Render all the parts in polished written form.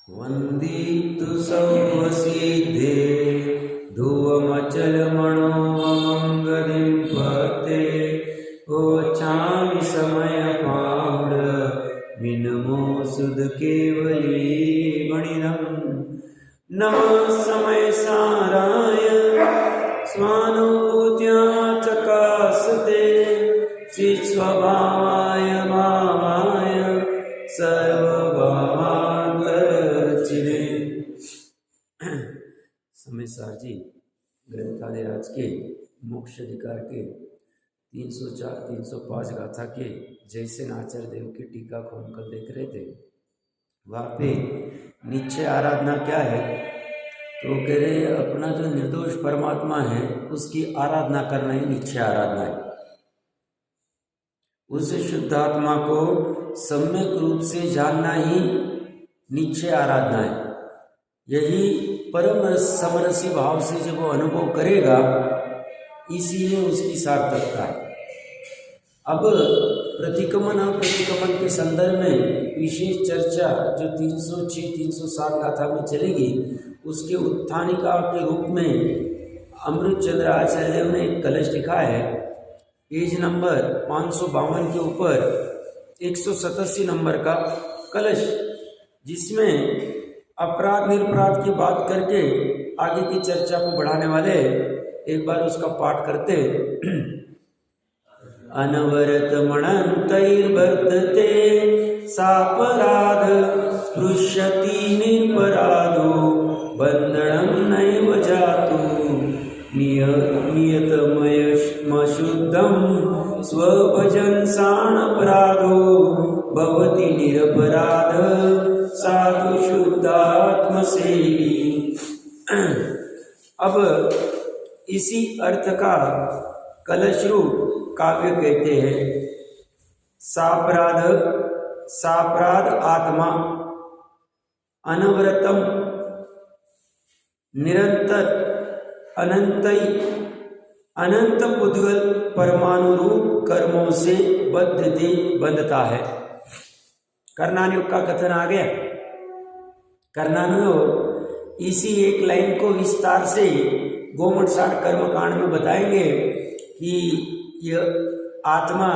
वन्दितु सौवसिद्धे ध्रुवमचलमणोमङ्गलिं पते गोचामि समयपाड विनमो सुध केवली गणिनं नमः समय साराय स्वानुभूत्या चकासते चित्स्वभावाय भावाय सर्वभावान्तरचिरे। समय सार जी ग्रंथालय राज के मोक्ष अधिकार के 304-305 गाथा के जयसेन आचार्य देव की टीका को हम कल देख रहे थे। वहाँ पे निश्चय आराधना क्या है, तो कह रहे अपना जो निर्दोष परमात्मा है उसकी आराधना करना ही निश्चय आराधना है। उस शुद्ध आत्मा को सम्यक रूप से जानना ही निश्चय आराधना है। यही परम समरसी भाव से जब वो अनुभव करेगा, इसीलिए उसकी सार्थकता है। अब प्रतिक्रमण और प्रतिक्रमण के संदर्भ में विशेष चर्चा जो 306-307 गाथा में चलेगी, उसके उत्थानिका के रूप में अमृत चंद्र आचार्य देव ने एक कलश लिखा है। पेज नंबर 552 के ऊपर 187 नंबर का कलश, जिसमें अपराध निरपराध की बात करके आगे की चर्चा को बढ़ाने वाले एक बार उसका पाठ करते। अनवरत मणन्तैर्बद्धते सापराध स्पृश्यति निरपराधो बन्धनं नैव जातु नियतमयमशुद्धं स्वभजनसानपराधो भवति निरपराध साधु शुद्धात्मसेवी। अब इसी अर्थ का कलश रूप काव्य कहते हैं। सापराध आत्मा, अनवरतम निरंतर, अनंत पुद्गल परमाणु रूप कर्मों से बंधता है। कर्णानुयोग का कथन आ गया। कर्णानुयोग इसी एक लाइन को विस्तार से गोमठसाठ कर्मकांड में बताएंगे कि यह आत्मा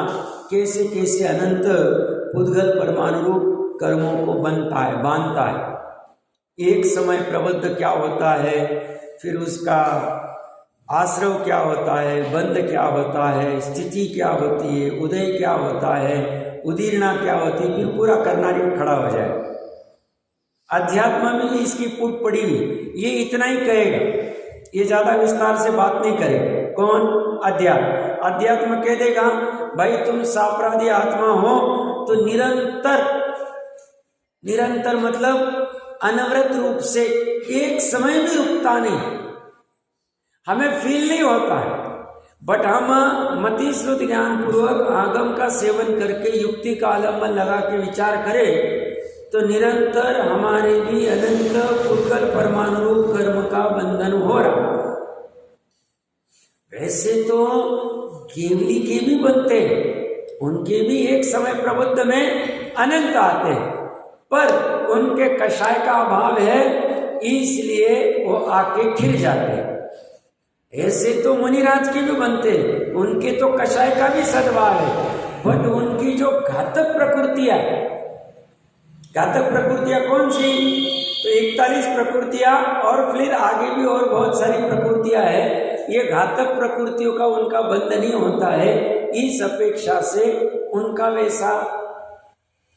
कैसे कैसे अनंत पुद्गल परमाणु रूप कर्मों को बांधता है। एक समय प्रबद्ध क्या होता है, फिर उसका आश्रव क्या होता है, बंध क्या होता है, स्थिति क्या होती है, उदय क्या होता है, उदीर्णा क्या होती है, फिर पूरा कर्णानुयोग खड़ा हो जाए। अध्यात्म में भी इसकी पुट पड़ी हुई, ये इतना ही कहेगा, ये ज्यादा विस्तार से बात नहीं करेगा। कौन? अध्यात्म कह देगा भाई तुम सापराधी आत्मा हो तो निरंतर मतलब अनवरत रूप से एक समय भी रुकता नहीं। हमें फील नहीं होता है, बट हम मति श्रुत ज्ञान पूर्वक आगम का सेवन करके युक्ति का अवलंबन लगा के विचार करें तो निरंतर हमारे भी अनंत पुद्गल परमाणु रूप कर्म का बंधन हो रहा। वैसे तो केवली के भी बनते हैं, उनके भी एक समय प्रबुद्ध में अनंत आते हैं, पर उनके कषाय का अभाव है, इसलिए वो आके खिर जाते हैं। ऐसे तो मुनिराज के भी बनते, उनके तो कषाय का भी सद्भाव है, बट उनकी जो घातक प्रकृतियां कौन सी? तो 41 प्रकृतियां और फिर आगे भी और बहुत सारी प्रकृतियां हैं। ये घातक प्रकृतियों का उनका बंध नहीं होता है, इस अपेक्षा से उनका वैसा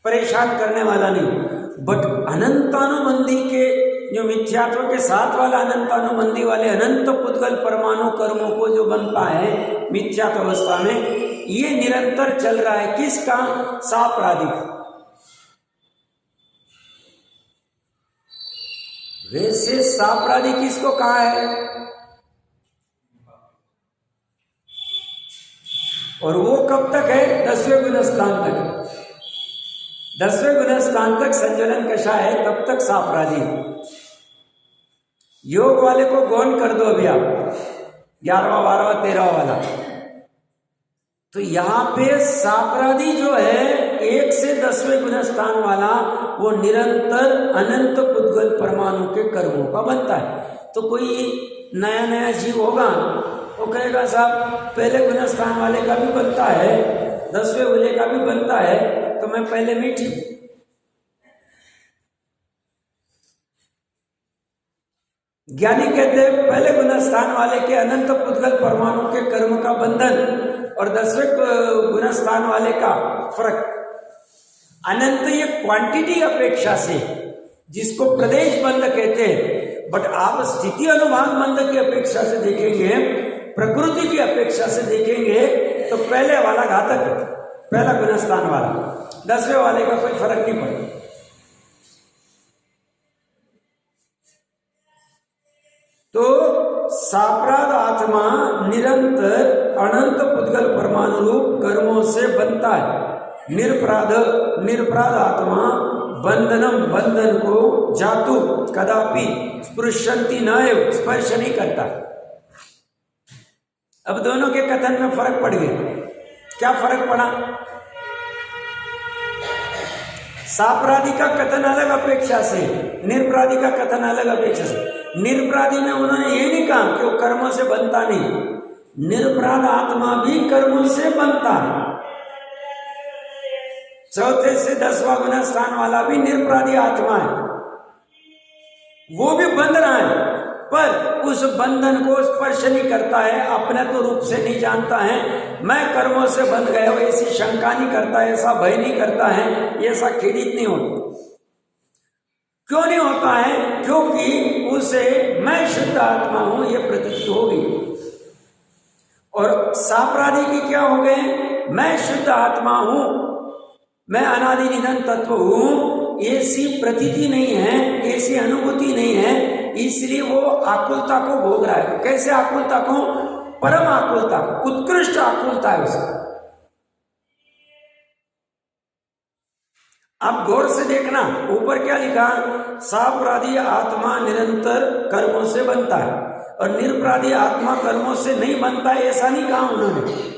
परेशान करने वाला नहीं। बट अनंतानुबंधी के जो मिथ्यात्व के साथ वाला अनंतानुबंधी वाले अनंत पुद्गल परमाणु कर्मों को जो बनता है मिथ्यात्व अवस्था में, ये निरंतर चल रहा है। किसका? सापराधिक। वैसे सापराधी किसको कहा है? और वो कब तक है? 10वें गुणस्थान तक। 10वें गुणस्थान तक संचलन कषाय है, तब तक सापराधी। योग वाले को गौण कर दो अभी आप, 11वां 12वां 13वां वाला। तो यहाँ पे सापराधी जो है 1 से 10वें गुणस्थान स्थान वाला वो निरंतर अनंत पुद्गल परमाणु के कर्मों का बनता है। तो कोई नया नया जीव होगा, वो कहेगा साहब पहले गुण स्थान वाले का भी बनता है, 10वें उले का भी बनता है, तो मैं पहले में ठीक। ज्ञानी कहते हैं पहले गुण स्थान वाले के अनंत पुद्गल परमाणु के कर्म का बंधन और 10वें गुण स्थान वाले का फर्क। अनंत ये क्वांटिटी अपेक्षा से, जिसको प्रदेश बंध कहते हैं, बट आप स्थिति अनुभाग बंध की अपेक्षा से देखेंगे, प्रकृति की अपेक्षा से देखेंगे तो पहले वाला घातक है, पहला गुण स्थान वाला, 10वें वाले का कोई फर्क नहीं पड़ेगा। तो सापराध आत्मा निरंतर अनंत पुद्गल परमाणु रूप कर्मों से बनता है। निरपराध आत्मा बंधनम, बंधन को जातु कदापि स्पृशंति न एव, स्पर्श नहीं करता। अब दोनों के कथन में फर्क पड़ गया। क्या फर्क पड़ा? सापराधी का कथन अलग अपेक्षा से, निरपराधी का कथन अलग अपेक्षा से। निरपराधी में उन्होंने ये नहीं कहा कि वो कर्मों से बनता नहीं, निरपराध आत्मा भी कर्मों से बनता है। चौथे से 10वां गुण स्थान वाला भी निरपराधी आत्मा है, वो भी बंध रहा है, पर उस बंधन को स्पर्श नहीं करता है, अपने तो रूप से नहीं जानता है, मैं कर्मों से बंध गया हूं, ऐसी शंका नहीं करता है, ऐसा भय नहीं करता है, ऐसा खेदित नहीं होता। क्यों नहीं होता है? क्योंकि उसे मैं शुद्ध आत्मा हूं ये प्रतीति हो गई। और सापराधी की क्या हो गए? मैं शुद्ध आत्मा हूं, मैं अनादि निधन तत्व हूं, ऐसी प्रतीति नहीं है, ऐसी अनुभूति नहीं है, इसलिए वो आकुलता को भोग रहा है। कैसे आकुलता को? परम आकुलता, उत्कृष्ट आकुलता है उसका। आप गौर से देखना, ऊपर क्या लिखा? सापराधी आत्मा निरंतर कर्मों से बनता है और निरपराधी आत्मा कर्मों से नहीं बनता है, ऐसा नहीं कहा उन्होंने।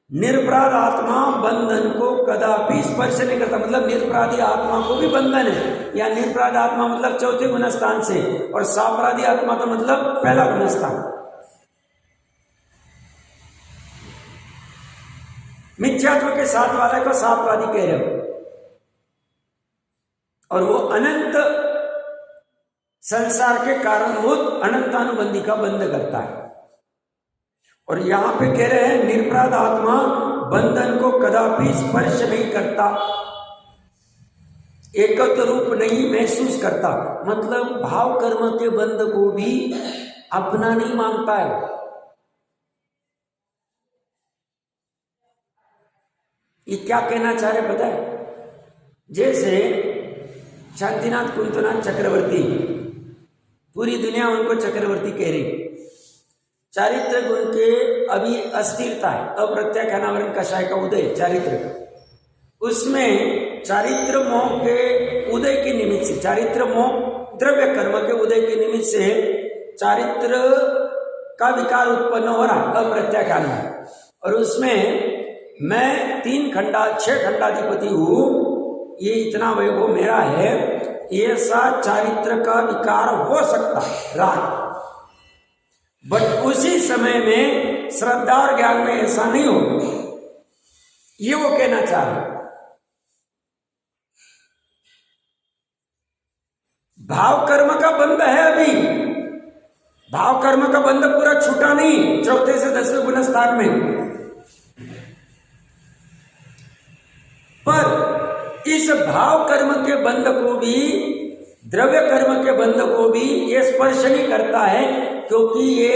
निरपराध आत्मा बंधन को कदापि स्पर्श नहीं करता, मतलब निरपराधी आत्मा को भी बंधन है, या निरपराध आत्मा मतलब चौथे गुण स्थान से, और सापराधी आत्मा तो मतलब पहला गुण स्थान। मिथ्यात्व के साथ वाले को सापराधी कह रहे हो, और वो अनंत संसार के कारणभूत अनंतानुबंधी का बंध करता है। और यहां पे कह रहे हैं निरपराध आत्मा बंधन को कदापि स्पर्श नहीं करता, एकत्र रूप नहीं महसूस करता, मतलब भाव कर्म के बंध को भी अपना नहीं मानता है। ये क्या कहना चाह रहे पता है? जैसे शांतिनाथ कुंतनाथ चक्रवर्ती, पूरी दुनिया उनको चक्रवर्ती कह रही, चारित्र गुण के अभी अस्थिरता है, अप्रत्यक्ष अनावरण कषाय का उदय चारित्र का, उसमें चारित्र मोह के उदय के निमित्त से, चारित्र मोह द्रव्य कर्म के उदय के निमित्त से चारित्र का विकार उत्पन्न हो रहा, अप्रत्यक्ष अनावरण, और उसमें मैं 6 खंडाधिपति हूं, ये इतना वैभव मेरा है, ऐसा चारित्र का विकार हो सकता रहा, बट उसी समय में श्रद्धा और ज्ञान में ऐसा नहीं हो। ये वो कहना चाह रहे। भाव कर्म का बंध है, अभी भाव कर्म का बंध पूरा छूटा नहीं, चौथे से 10वें गुण स्थान में, पर इस भाव कर्म के बंध को भी, द्रव्य कर्म के बंध को भी ये स्पर्श नहीं करता है, क्योंकि ये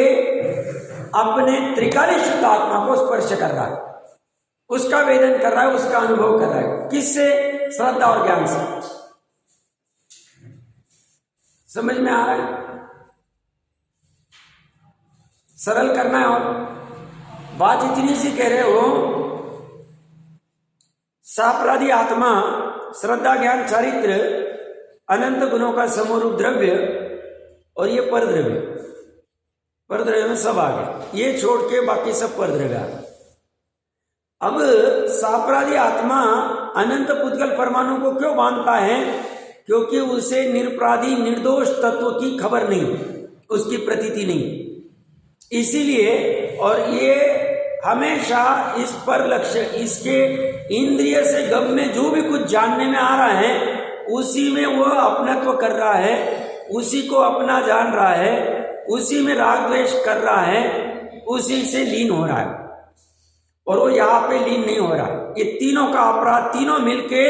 अपने त्रिकाली शुद्ध आत्मा को स्पर्श कर रहा है, उसका वेदन कर रहा है, उसका अनुभव कर रहा है। किससे? श्रद्धा और ज्ञान से। समझ में आ रहा है? सरल करना है, और बात इतनी सी कह रहे हो, सापराधी आत्मा श्रद्धा ज्ञान चारित्र अनंत गुणों का समरूप द्रव्य, और ये परद्रव्य, परद्रव्य में सब आ गए, ये छोड़ के बाकी सब परद्रव्य आ गए। अब सापराधी आत्मा अनंत पुद्गल परमाणु को क्यों मानता है? क्योंकि उसे निरपराधी निर्दोष तत्व की खबर नहीं, उसकी प्रतीति नहीं। इसीलिए और ये हमेशा इस पर लक्ष्य, इसके इंद्रिय से गम में जो भी कुछ जानने में आ रहा है उसी में वह अपनत्व कर रहा है, उसी को अपना जान रहा है, उसी में राग द्वेष कर रहा है, उसी से लीन हो रहा है। और वो यहाँ पे लीन नहीं हो रहा। ये तीनों का अपराध, तीनों मिलके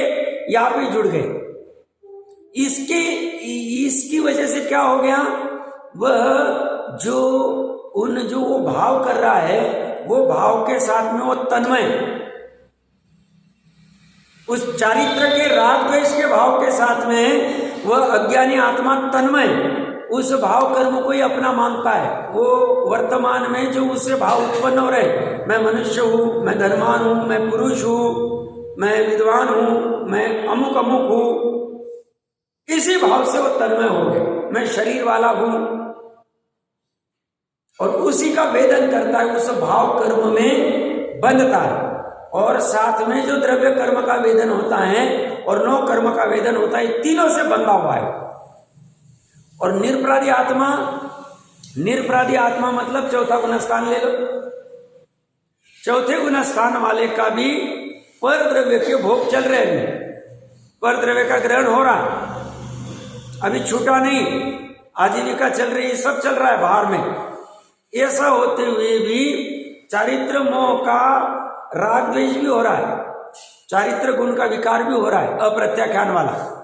यहाँ पे जुड़ गए। इसकी वजह से क्या हो गया? वह जो वो भाव कर रहा है, वो भाव के साथ में वो तन्मय, उस चारित्र के राग द्वेष के भाव के साथ में वह अज्ञानी आत्मा तन्मय उस भाव कर्म को ही अपना मानता है। वो वर्तमान में जो उससे भाव उत्पन्न हो रहे, मैं मनुष्य हूँ, मैं धनवान हूँ, मैं पुरुष हूँ, मैं विद्वान हूँ, मैं अमुक अमुक हूँ, इसी भाव से वो तन्मय हो गए। मैं शरीर वाला हूँ और उसी का वेदन करता है, उस भाव कर्म में बंधता है। और साथ में जो द्रव्य कर्म का वेदन होता है और नौ कर्म का वेदन होता है, तीनों से बंधा हुआ है। और निरपराधी आत्मा मतलब चौथा गुणस्थान ले लो। चौथे गुणस्थान वाले का भी पर द्रव्य के भोग चल रहे हैं, पर द्रव्य का ग्रहण हो रहा, अभी छूटा नहीं, आजीविका चल रही, सब चल रहा है बाहर में। ऐसा होते हुए भी चारित्र मोह का राग द्वेष भी हो रहा है, चारित्र गुण का विकार भी हो रहा है, अप्रत्याख्यान वाला।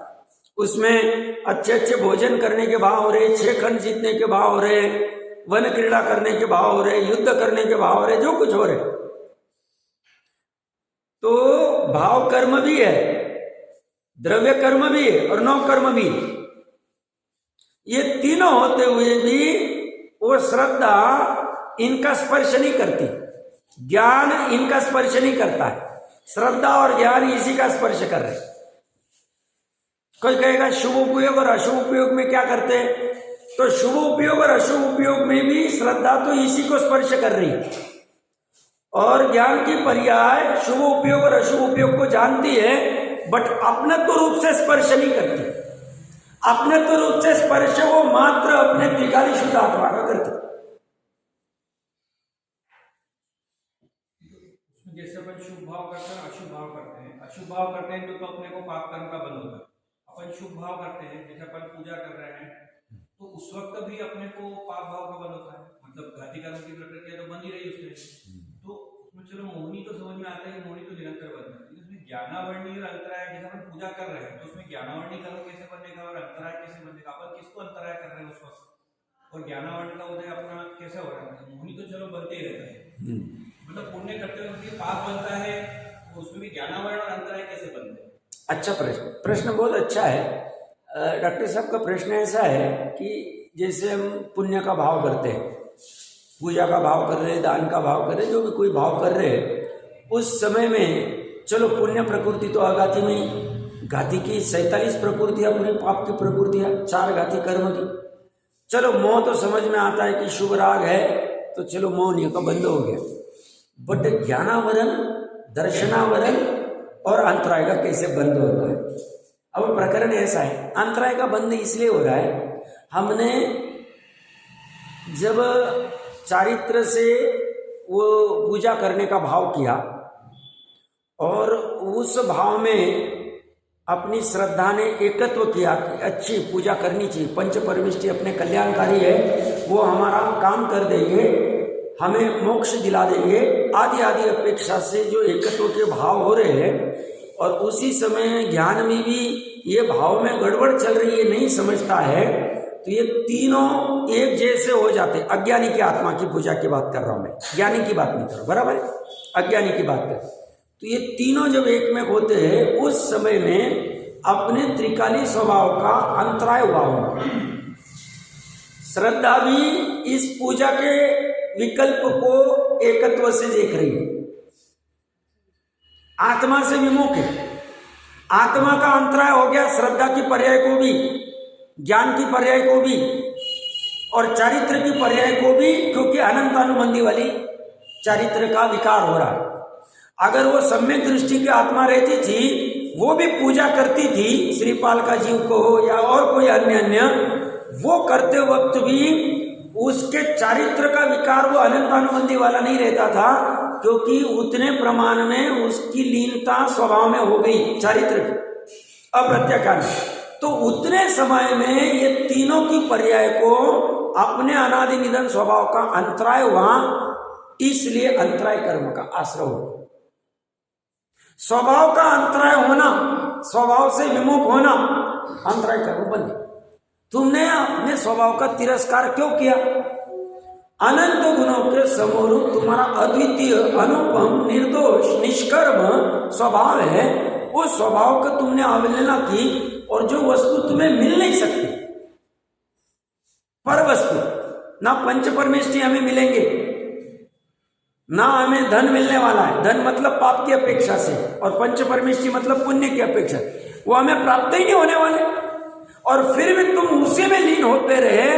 उसमें अच्छे अच्छे भोजन करने के भाव हो रहे, 6 खंड जीतने के भाव हो रहे, वन क्रीड़ा करने के भाव हो रहे, युद्ध करने के भाव हो रहे, जो कुछ हो रहे। तो भाव कर्म भी है, द्रव्य कर्म भी है और नौ कर्म भी। ये तीनों होते हुए भी वो श्रद्धा इनका स्पर्श नहीं करती, ज्ञान इनका स्पर्श नहीं करता है। श्रद्धा और ज्ञान इसी का स्पर्श कर रहे। कोई कहेगा शुभ उपयोग और अशुभ उपयोग में क्या करते हैं? तो शुभ उपयोग और अशुभ उपयोग में भी श्रद्धा तो इसी को स्पर्श कर रही है, और ज्ञान की पर्याय शुभ उपयोग और अशुभ उपयोग को जानती है, बट अपनत्व रूप से स्पर्श नहीं करती। अपनत्व रूप से स्पर्श वो मात्र अपने त्रिकाली शुद्ध आत्मा का करती। जैसे अपन शुभ भाव करते हैं, अशुभ भाव करते हैं। अशुभ भाव करते हैं तो अपने को पाप कर्म का बंध होता है। अपन शुभ भाव करते हैं, जैसे अपन पूजा कर रहे हैं, तो उस वक्त भी अपने को पाप भाव का बंध होता है, मतलब घाती कर्म की प्रक्रिया तो बन ही रही उसमें। तो उसमें चलो मोहिनी तो समझ में आता है, मोहिनी तो निरंतर बनता है, इसमें ज्ञानावरणी और अंतराय, जैसे अपन पूजा कर रहे हैं तो उसमें ज्ञानावरणी कर्म कैसे बनेगा और अंतराय कैसे बनेगा? अपन किसको अंतराय कर रहे हैं उस वक्त, और ज्ञानावरणी का उदय अपना कैसे हो रहा है? मोहिनी तो चलो बनते ही रहता है, मतलब पुण्य करते हुए पाप बनता है, उसमें भी ज्ञानावरण और अंतराय कैसे बनते हैं? अच्छा प्रश्न बहुत अच्छा है। डॉक्टर साहब का प्रश्न ऐसा है कि जैसे हम पुण्य का भाव करते हैं, पूजा का भाव कर रहे हैं, दान का भाव कर रहे हैं, जो भी कोई भाव कर रहे हैं, उस समय में चलो पुण्य प्रकृति तो आघाती में, घाती की 47 प्रकृतियां पूरी पाप की प्रकृतियां, 4 घाती कर्म की। चलो मोह तो समझ में आता है कि शुभ राग है तो चलो मोह का बंद हो गया, बट ज्ञानावरण, दर्शनावरण और अंतराय का कैसे बंद होता है? अब प्रकरण ऐसा है, अंतराय का बंद इसलिए हो रहा है, हमने जब चारित्र से वो पूजा करने का भाव किया और उस भाव में अपनी श्रद्धा ने एकत्व किया कि अच्छी पूजा करनी चाहिए, पंच परमिष्टि अपने कल्याणकारी है, वो हमारा काम कर देंगे, हमें मोक्ष दिला देंगे, आदि आदि अपेक्षा से जो एकत्व के भाव हो रहे हैं, और उसी समय ज्ञान में भी ये भाव में गड़बड़ चल रही है, नहीं समझता है, तो ये तीनों एक जैसे हो जाते। अज्ञानी की आत्मा की पूजा की बात कर रहा हूं मैं, ज्ञानी की बात नहीं कर रहा, बराबर है, अज्ञानी की बात कर। तो ये तीनों जब एक में होते हैं, उस समय में अपने त्रिकाली स्वभाव का अंतराय हुआ होगा। श्रद्धा भी इस पूजा के विकल्प को एकत्व से देख रही है, आत्मा से विमुख है, आत्मा का अंतराय हो गया श्रद्धा की पर्याय को भी, ज्ञान की पर्याय को भी और चारित्र की पर्याय को भी, क्योंकि अनंत अनुबंधी वाली चारित्र का विकार हो रहा है। अगर वो सम्यक दृष्टि की आत्मा रहती थी, वो भी पूजा करती थी श्रीपाल का जीव को हो या और कोई अन्य, वो करते वक्त भी उसके चारित्र का विकार वो अनंतानुबंधी वाला नहीं रहता था, क्योंकि उतने प्रमाण में उसकी लीनता स्वभाव में हो गई चारित्र की अप्रत्याकार। तो उतने समय में ये तीनों की पर्याय को अपने अनादि निधन स्वभाव का अंतराय हुआ, इसलिए अंतराय कर्म का आश्रय हो। स्वभाव का अंतराय होना, स्वभाव से विमुख होना, अंतराय कर्म बने। तुमने अपने स्वभाव का तिरस्कार क्यों किया? अनंत गुणों के समरूप तुम्हारा अद्वितीय, अनुपम, निर्दोष, निष्कर्म स्वभाव है, उस स्वभाव का तुमने अवहेलना की, और जो वस्तु तुम्हें मिल नहीं सकती, पर वस्तु, ना पंच परमेष्टि हमें मिलेंगे, ना हमें धन मिलने वाला है। धन मतलब पाप की अपेक्षा से, और पंच परमेष्टि मतलब पुण्य की अपेक्षा, वो हमें प्राप्त ही नहीं होने वाले। और फिर भी तुम उसी में लीन होते रहे,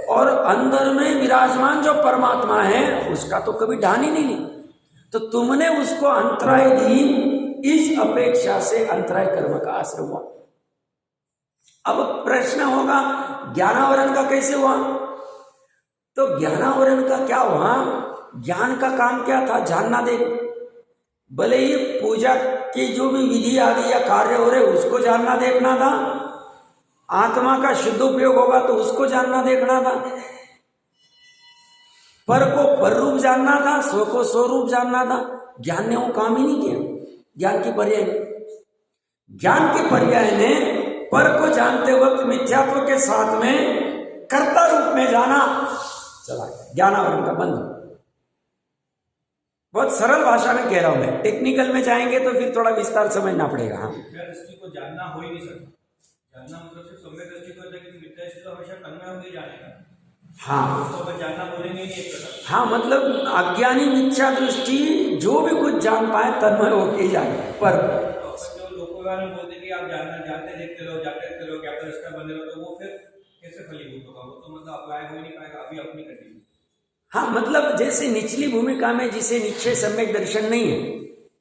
और अंदर में विराजमान जो परमात्मा है उसका तो कभी ढान ही नहीं ली। तो तुमने उसको अंतराय दी, इस अपेक्षा से अंतराय कर्म का आश्रय हुआ। अब प्रश्न होगा ज्ञानावरण का कैसे हुआ? तो ज्ञानावरण का क्या हुआ? ज्ञान का काम क्या था? जानना दे। भले ही पूजा की जो भी विधि आदि या कार्य हो रहे उसको जानना देखना था, आत्मा का शुद्ध उपयोग होगा तो उसको जानना देखना था, पर को पर रूप जानना था, स्व को स्वरूप जानना था। ज्ञान ने वो काम ही नहीं किया। ज्ञान की पर्याय, ज्ञान की पर्याय ने पर को जानते वक्त मिथ्यात्व के साथ में कर्ता रूप में जाना, चला गया। ज्ञानावरण का बंध। बहुत सरल भाषा में कह रहा हूं मैं, टेक्निकल में जाएंगे तो फिर थोड़ा विस्तार समझना पड़ेगा। हाँ, मिथ्या दृष्टि को जानना हो ही नहीं सकता। जानना मतलब सिर्फ सम्यक दृष्टि को, मिथ्या दृष्टि तो हमेशा तन्मय होकर जानेगा। हाँ, तो जानना बोलेंगे नहीं एक प्रकार। हाँ, मतलब अज्ञानी मिथ्या दृष्टि जो भी कुछ जान पाए तन्मय होके जाए। पर जो लोगों के बोलते कि आप जानते देखते रहो, जाते देखते रहो, ज्ञाता दृष्टा बने रहो, तो वो फिर कैसे फलीभूत होगा? वो तो मतलब अप्लाई हो ही नहीं पाएगा अभी अपनी कंडीशन। हाँ, मतलब जैसे निचली भूमिका में जिसे निश्चय सम्यक दर्शन नहीं है,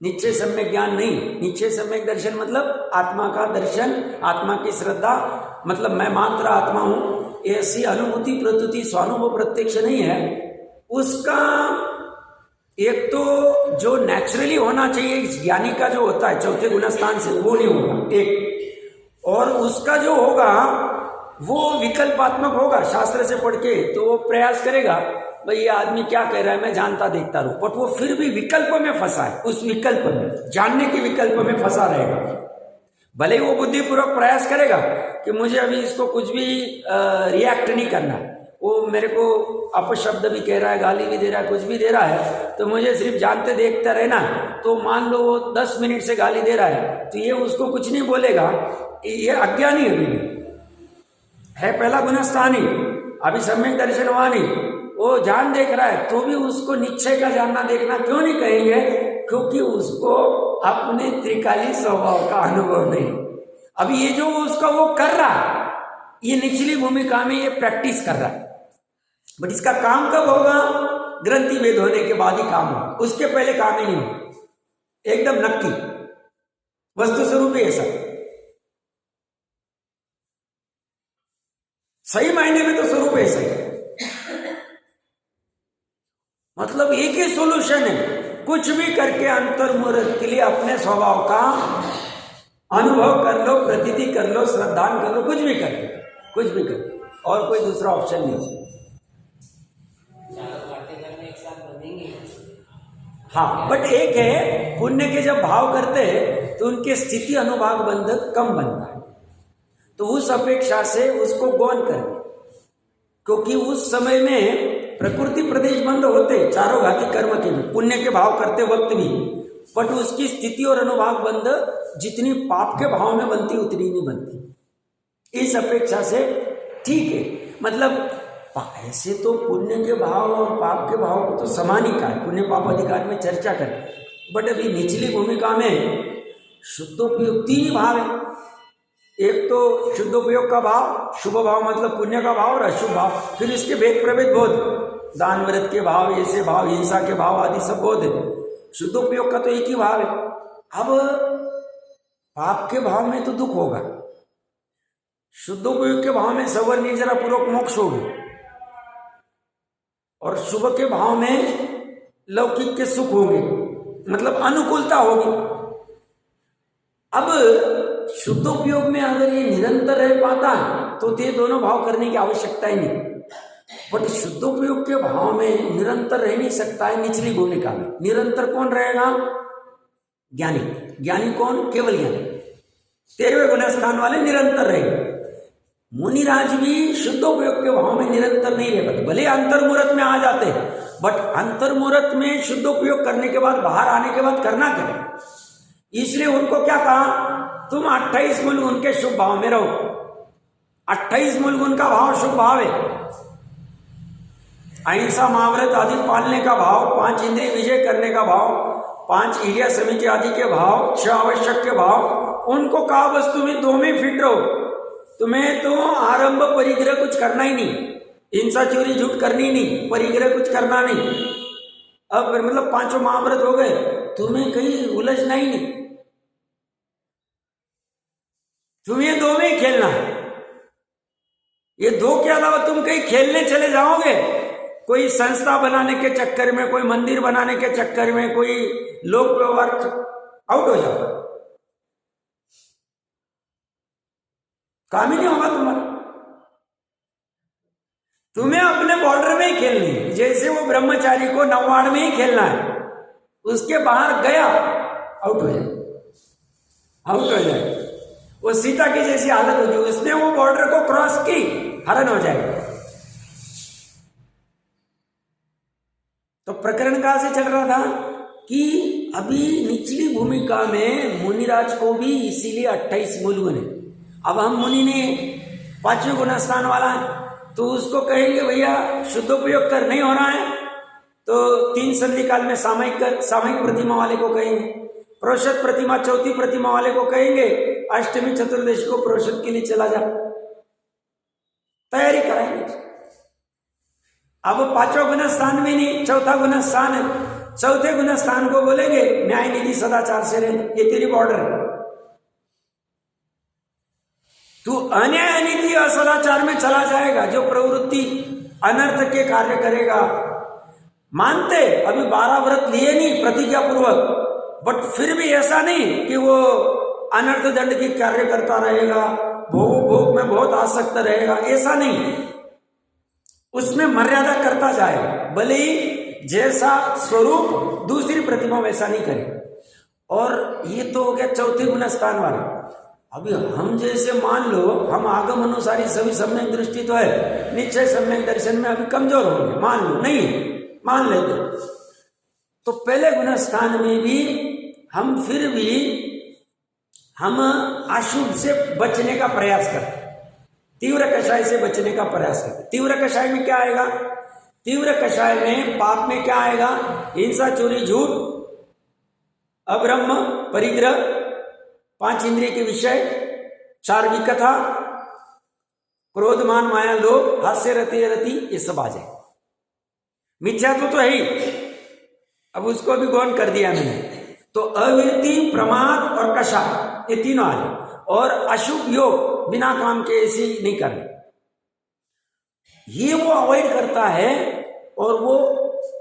निश्चय सम्यक ज्ञान नहीं, निश्चय सम्यक दर्शन मतलब आत्मा का दर्शन, आत्मा की श्रद्धा, मतलब मैं मात्र आत्मा हूं, ऐसी अनुभूति प्रतीति स्वानुभव प्रत्यक्ष नहीं है। उसका एक तो जो नेचुरली होना चाहिए ज्ञानी का जो होता है चौथे गुणस्थान से, वो नहीं होगा एक, और उसका जो होगा वो विकल्पात्मक होगा। शास्त्र से पढ़ के तो वो प्रयास करेगा भाई ये आदमी क्या कह रहा है, मैं जानता देखता रहूं, बट वो फिर भी विकल्प में फंसा है, उस विकल्प में, जानने के विकल्प में फंसा रहेगा। भले ही वो बुद्धिपूर्वक प्रयास करेगा कि मुझे अभी इसको कुछ भी रिएक्ट नहीं करना, वो मेरे को अपशब्द भी कह रहा है, गाली भी दे रहा है, कुछ भी दे रहा है, तो मुझे सिर्फ जानते देखता रहना। तो मान लो वो 10 मिनट से गाली दे रहा है, तो ये उसको कुछ नहीं बोलेगा, ये अज्ञानी अभी है, पहला गुणस्थानी, अभी सम्यक दर्शन हुआ नहीं, वो जान देख रहा है, तो भी उसको निश्चय का जानना देखना क्यों नहीं कहेंगे? क्योंकि उसको अपने त्रिकाली स्वभाव का अनुभव नहीं। अभी ये जो उसका वो कर रहा है, ये निचली भूमिका में ये प्रैक्टिस कर रहा है, बट इसका काम कब होगा? ग्रंथि भेद होने के बाद ही काम होगा, उसके पहले काम ही नहीं होगा। एकदम नक्की वस्तु स्वरूप ही ऐसा, सही मायने में तो स्वरूप ऐसा ही, मतलब एक ही सोल्यूशन है, कुछ भी करके अंतर्मुहूर्त के लिए अपने स्वभाव का अनुभव कर लो, प्रतीति कर लो, श्रद्धान कर लो, कुछ भी कर लो, कुछ भी कर लो, और कोई दूसरा ऑप्शन नहीं। हाँ, बट एक है, पुण्य के जब भाव करते हैं तो उनके स्थिति अनुभाग बंधक कम बनता है, तो उस अपेक्षा से उसको गौन कर दे, क्योंकि उस समय में प्रकृति प्रदेश बंद होते चारों घाती कर्म के भी, पुण्य के भाव करते वक्त भी, बट उसकी स्थिति और अनुभाग बंद जितनी पाप के भाव में बनती उतनी नहीं बनती। इस अपेक्षा से ठीक है, मतलब ऐसे तो पुण्य के भाव और पाप के भाव को तो समान ही का है, पुण्य पाप अधिकार में चर्चा करें, बट अभी निचली भूमिका में शुद्धोपयोग 3 भाव है। एक तो शुद्धोपयोग का भाव, शुभ भाव मतलब पुण्य का भाव, और अशुभ भाव, फिर इसके भेद प्रभेद बोध, दान व्रत के भाव, ऐसे भाव, हिंसा के भाव आदि सब बोध है। शुद्धोपयोग का तो एक ही भाव है। अब पाप के भाव में तो दुख होगा, शुद्धोपयोग के भाव में सवर निर्जरा पूर्वक मोक्ष होगी, और शुभ के भाव में लौकिक के सुख होंगे, मतलब अनुकूलता होगी। अब शुद्धोपयोग में अगर ये निरंतर रह पाता है तो ये दोनों भाव करने की आवश्यकता ही नहीं। बट शुद्धोपयोग के भाव में निरंतर रह नहीं सकता है निचली भूमिका में। निरंतर कौन रहेगा? ज्ञानी। ज्ञानी कौन? केवल ज्ञानी। 13वें गुण स्थान वाले निरंतर रहेंगे। मुनिराज भी शुद्धोपयोग के भाव में निरंतर नहीं रह पाते, भले अंतर्मुहूर्त में आ जाते हैं, बट अंतर्मुहूर्त में शुद्धोपयोग करने के बाद, बाहर आने के बाद करना क्या? इसलिए उनको क्या कहा? तुम 28 मूल गुण के शुभ भाव में रहो। 28 मूल गुण का भाव शुभ भाव है। अहिंसा, महाव्रत आदि पालने का भाव, 5 इंद्रिय विजय करने का भाव, 5 ईर्ष्या समिति आदि के भाव, 6 आवश्यक के भाव, उनको कहा बस तुम्हें 2 में फिट रहो। तुम्हें तो आरंभ परिग्रह कुछ करना ही नहीं, हिंसा चोरी झूठ करनी नहीं, परिग्रह कुछ करना नहीं। अब मतलब 5 महाव्रत हो गए, तुम्हें कहीं उलझना ही नहीं, तुम्हें 2 में खेलना है। ये 2 के अलावा तुम कहीं खेलने चले जाओगे, कोई संस्था बनाने के चक्कर में, कोई मंदिर बनाने के चक्कर में, कोई लोक व्यवहार, आउट हो जाओ, काम ही नहीं होगा तुम्हारा। तुम्हें अपने बॉर्डर में ही खेलनी है। जैसे वो ब्रह्मचारी को 9 में ही खेलना है, उसके बाहर गया आउट हो जाए, आउट हो जाए। वो सीता की जैसी हालत होगी, उसने वो बॉर्डर को क्रॉस की, हरण हो जाएगा। तो प्रकरण कहां से चल रहा था कि अभी निचली भूमिका में मुनिराज को भी इसीलिए 28 मूल गुण है। अब हम मुनि ने 5वें गुण स्थान वाला है, तो उसको कहेंगे भैया शुद्धोपयोग कर, नहीं हो रहा है तो 3 संधि काल में सामयिक प्रतिमा वाले को कहेंगे, प्रोषद प्रतिमा, 4थी प्रतिमा वाले को कहेंगे अष्टमी चतुर्दशी को प्रोषद के लिए चला जा, तैयारी कराएंगे। अब 5वां गुण स्थान में नहीं, 4था गुण स्थान है, 4थे गुण स्थान को बोलेंगे न्याय निधि सदाचार से रहना, ये तेरी बॉर्डर है। तू अन्याय नीति असदाचार में चला जाएगा, जो प्रवृत्ति अनर्थ के कार्य करेगा। मानते अभी 12 व्रत लिए नहीं प्रतिज्ञा पूर्वक, बट फिर भी ऐसा नहीं कि वो अनर्थ दंड की कार्य करता रहेगा, भोग में बहुत आसक्त रहेगा, ऐसा नहीं। उसमें मर्यादा करता जाएगा, भले ही जैसा स्वरूप दूसरी प्रतिमा वैसा नहीं करे। और ये तो हो गया 4थे गुण स्थान वाले। अभी हम जैसे मान लो, हम आगम अनुसारी सभी सम्यक दृष्टि तो है, निश्चय सम्यक दर्शन में अभी कमजोर होंगे, मान लो, नहीं मान लेते, तो पहले गुण स्थान में भी हम फिर भी हम अशुभ से बचने का प्रयास करते, तीव्र कषाय से बचने का प्रयास करते। तीव्र कषाय में क्या आएगा? तीव्र कषाय में पाप में क्या आएगा? हिंसा, चोरी, झूठ, अब्रह्म, परिग्रह, 5 इंद्रिय के विषय, 4 विकथा, क्रोध, मान, माया, लोभ, हास्य, रति, ये सब आ जाए। मिथ्यात्व तो है ही, अब उसको भी गौण कर दिया मैंने। तो अविरति, प्रमाद और कषा, ये तीनों आ जाए। और अशुभ योग, बिना काम के ऐसे नहीं करने, ये वो अवॉइड करता है और वो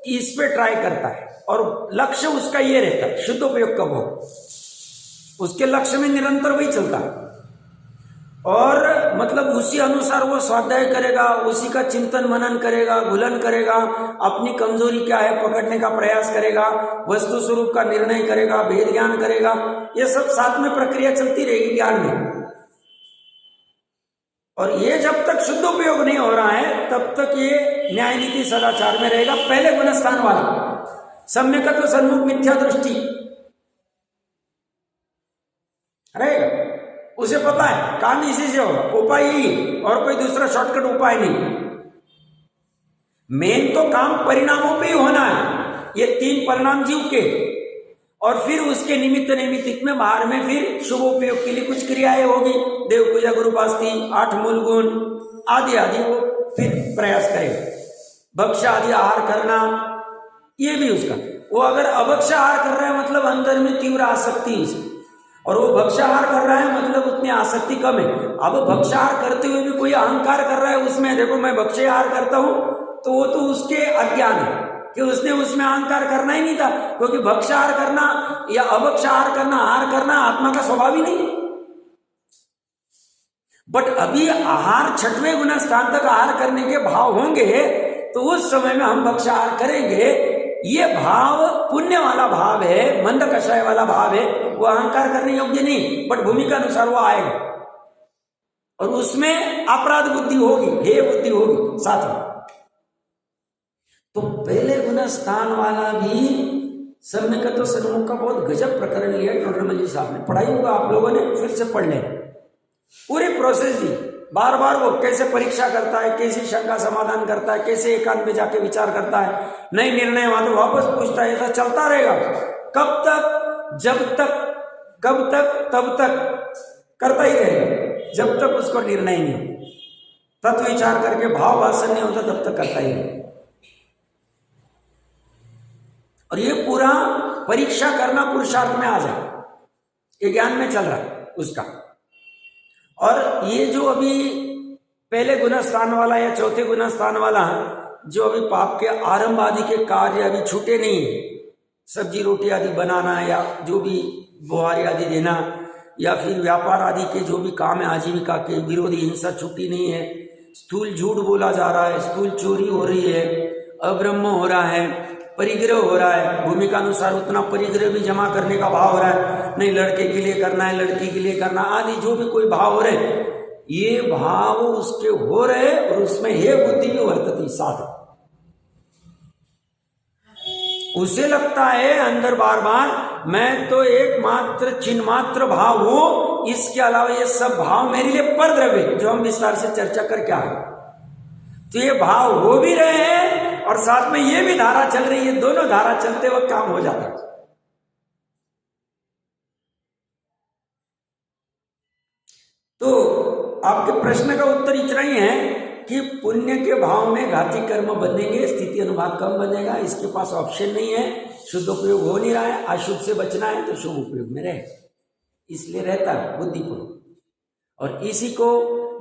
इस पे ट्राई करता है, और लक्ष्य उसका ये रहता है शुद्धोपयोग का भोग, उसके लक्ष्य में निरंतर वही चलता है। और मतलब उसी अनुसार वो स्वाध्याय करेगा, उसी का चिंतन मनन करेगा, घुलन करेगा, अपनी कमजोरी क्या है पकड़ने का प्रयास करेगा, वस्तु स्वरूप का निर्णय करेगा, भेद ज्ञान करेगा, ये सब साथ में प्रक्रिया चलती रहेगी ज्ञान में। और ये जब तक शुद्धोपयोग नहीं हो रहा है तब तक ये न्याय नीति सदाचार में रहेगा। पहले गुण स्थान वाला सम्यकत्व, सन्मुख, मिथ्या दृष्टि रहेगा, उसे पता है काम इसी से होगा, उपाय ही, और कोई दूसरा शॉर्टकट उपाय नहीं। मेन तो काम परिणामों पे ही होना है, ये 3 परिणाम जीव के, और फिर उसके निमित्त नैमित्तिक में बाहर में फिर शुभ उपयोग के लिए कुछ क्रियाएं होगी, देव पूजा, गुरुपास्ती, 8 मूल गुण आदि आदि, वो फिर प्रयास करेगा, भक्ष्य आदि आहार करना, ये भी उसका। वो अगर अभक्षाहार कर रहा है मतलब अंदर में तीव्र आसक्ति है इसे, और वो भक्षाहार कर रहा है मतलब उतनी आसक्ति कम है। अब भक्षाहार करते हुए भी कोई अहंकार कर रहा है उसमें, देखो मैं भक्षाहार करता हूं, तो वो तो उसके अज्ञान है कि उसने उसमें अहंकार करना ही नहीं था, क्योंकि भक्षाहार करना या अभक्षाहार करना, आहार करना आत्मा का स्वभाव ही नहीं। बट अभी आहार छठवें गुना स्थान तक आहार करने के भाव होंगे तो उस समय में हम भक्षाहार करेंगे। ये भाव पुण्य वाला भाव है, मंद कषाय वाला भाव है, वो अहंकार करने योग्य नहीं, बट भूमिका अनुसार वो आएगा और उसमें अपराध बुद्धि होगी, हे बुद्धि होगी साथ में। तो पहले गुण स्थान वाला भी सम्यकत्व सन्मुख का बहुत गजब प्रकरण लिया टोडरमल जी साहब ने, पढ़ाई होगा आप लोगों ने, फिर से पढ़ लें पूरी प्रोसेस दी, बार बार वो कैसे परीक्षा करता है, कैसे शंका समाधान करता है, कैसे एकांत में जाके विचार करता है, नई निर्णय वहां तो वापस पूछता है, ऐसा चलता रहेगा। कब तक? जब तक, कब तक? तब तक करता ही रहेगा जब तक उसको निर्णय नहीं हो, तत्व विचार करके भाव भाषण नहीं होता तब तक करता ही रहेगा। और ये पूरा परीक्षा करना पुरुषार्थ में आ जाए, ये ज्ञान में चल रहा है उसका। और ये जो अभी पहले गुण स्थान वाला या चौथे गुण स्थान वाला जो अभी पाप के आरंभ आदि के कार्य अभी छूटे नहीं है, सब्जी रोटी आदि बनाना या जो भी बुहारी आदि देना या फिर व्यापार आदि के जो भी काम है आजीविका के, विरोधी हिंसा छूटी नहीं है, स्थूल झूठ बोला जा रहा है, स्थूल चोरी हो रही है, अब्रह्म हो रहा है, परिग्रह हो रहा है, भूमिका अनुसार उतना परिग्रह भी जमा करने का भाव हो रहा है, नहीं लड़के के लिए करना है, लड़की के लिए करना आदि जो भी कोई भाव हो रहे, ये भाव उसके हो रहे और उसमें हे बुद्धि भी वर्तती साथ। उसे लगता है अंदर बार बार मैं तो एकमात्र चिन्ह मात्र भाव हूं, इसके अलावा ये सब भाव मेरे लिए परद्रव्य, जो हम विस्तार से चर्चा करके आए। तो ये भाव हो भी रहे हैं और साथ में ये भी धारा चल रही है, दोनों धारा चलते वक्त काम हो जाता है। तो आपके प्रश्न का उत्तर इतना ही है कि पुण्य के भाव में घाती कर्म बनेंगे, स्थिति अनुभाग कम बनेगा, इसके पास ऑप्शन नहीं है, शुद्ध उपयोग हो नहीं रहा है, अशुभ से बचना है तो शुभ उपयोग में रहे, इसलिए रहता है बुद्धिपूर्वक। और इसी को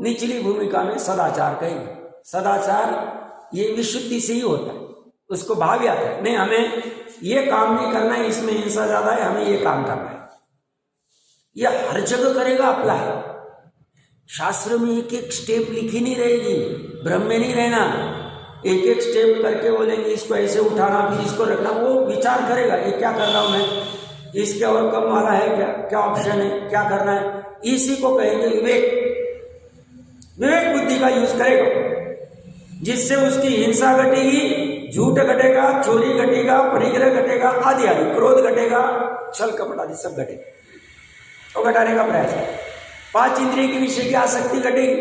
निचली भूमिका में सदाचार कहेंगे। सदाचार ये विशुद्धि से ही होता है, उसको भाव आता है, नहीं हमें ये काम नहीं करना है, इसमें हिंसा ज्यादा है, हमें ये काम करना है, यह हर जगह करेगा अप्लाई। शास्त्र में एक एक स्टेप लिखी नहीं रहेगी, भ्रम में नहीं रहना, एक एक स्टेप करके बोलेंगे इसको ऐसे उठाना फिर इसको रखना, वो विचार करेगा ये क्या कर रहा हूं मैं, इसके और कम वाला है क्या, क्या ऑप्शन है, क्या करना है, इसी को कहेंगे विवेक। विवेक बुद्धि का यूज करेगा जिससे उसकी हिंसा घटेगी, झूठ घटेगा, चोरी घटेगा, परिग्रह घटेगा, आदि आदि, क्रोध घटेगा, छल कपट आदि सब घटेगा, तो घटाने का प्रयास। पांच इंद्रिय के विषय की आसक्ति घटेगी।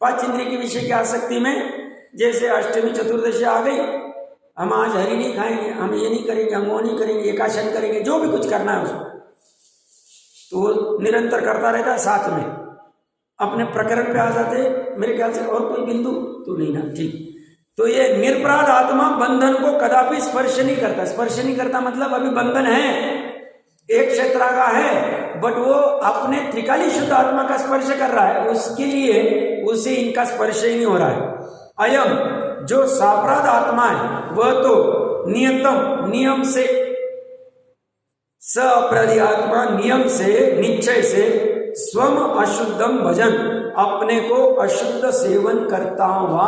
पांच इंद्रिय के विषय की आसक्ति में जैसे अष्टमी चतुर्दशी आ गई, हम आज हरी नहीं खाएंगे, हम ये नहीं करेंगे, हम वो नहीं करेंगे, एकाशन करेंगे, जो भी कुछ करना है उसको तो वो निरंतर करता रहता है। साथ में अपने प्रकरण पे आ जाते, मेरे ख्याल से और कोई बिंदु तो नहीं ना, ठीक। तो ये निरपराध आत्मा बंधन को कदापि स्पर्श नहीं करता। स्पर्श नहीं करता मतलब अभी बंधन है, एक क्षेत्रागा है, बट वो अपने त्रिकाली शुद्ध आत्मा का स्पर्श कर रहा है, उसके लिए उसे इनका स्पर्श ही नहीं हो रहा है। अयम जो सापराध आत्मा है वह तो नियतम नियम से, सअपराधी आत्मा नियम से, निश्चय से स्वम अशुद्धम भजन, अपने को अशुद्ध सेवन करता हुआ,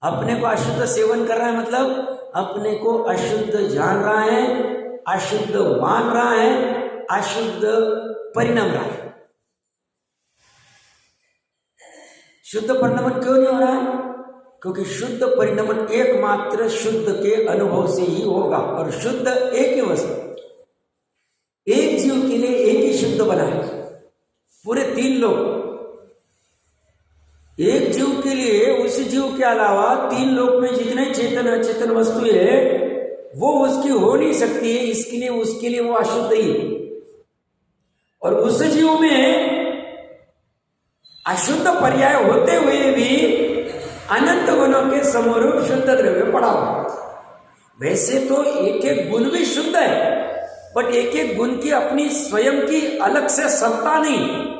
अपने को अशुद्ध सेवन कर रहा है मतलब अपने को अशुद्ध जान रहा है, अशुद्ध मान रहा है, अशुद्ध परिणाम रहा है। शुद्ध परिणमन क्यों नहीं हो रहा है? क्योंकि शुद्ध परिणमन एकमात्र शुद्ध के अनुभव से ही होगा, और शुद्ध एक ही वस्तु, एक जीव के लिए एक ही शुद्ध बना है, पूरे तीन लोग एक जीव के लिए, उसी जीव के अलावा तीन लोक में जितने चेतन अचेतन वस्तु है वो उसकी हो नहीं सकती है, इसके लिए उसके लिए वो अशुद्ध ही। और उस जीव में अशुद्ध पर्याय होते हुए भी अनंत गुणों के समरूप शुद्ध द्रव्य पड़ा हुआ, वैसे तो एक एक गुण भी शुद्ध है, बट एक एक गुण की अपनी स्वयं की अलग से सत्ता नहीं।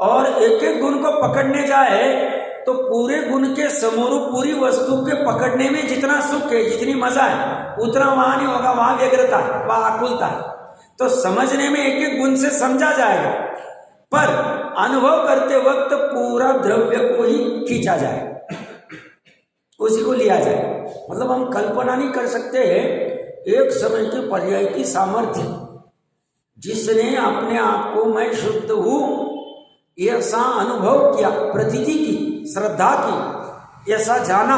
और एक एक गुण को पकड़ने जाए तो पूरे गुण के समूह पूरी वस्तु के पकड़ने में जितना सुख है, जितनी मजा है, उतना वहां नहीं होगा। वहां व्यग्रता है, वहां आकुलता है। तो समझने में एक एक गुण से समझा जाएगा, पर अनुभव करते वक्त पूरा द्रव्य को ही खींचा जाए, उसी को लिया जाए। मतलब हम कल्पना नहीं कर सकते हैं एक समय के पर्याय की सामर्थ्य, जिसने अपने आप को मैं शुद्ध हूं ऐसा अनुभव किया, प्रतीति की, श्रद्धा की, ऐसा जाना।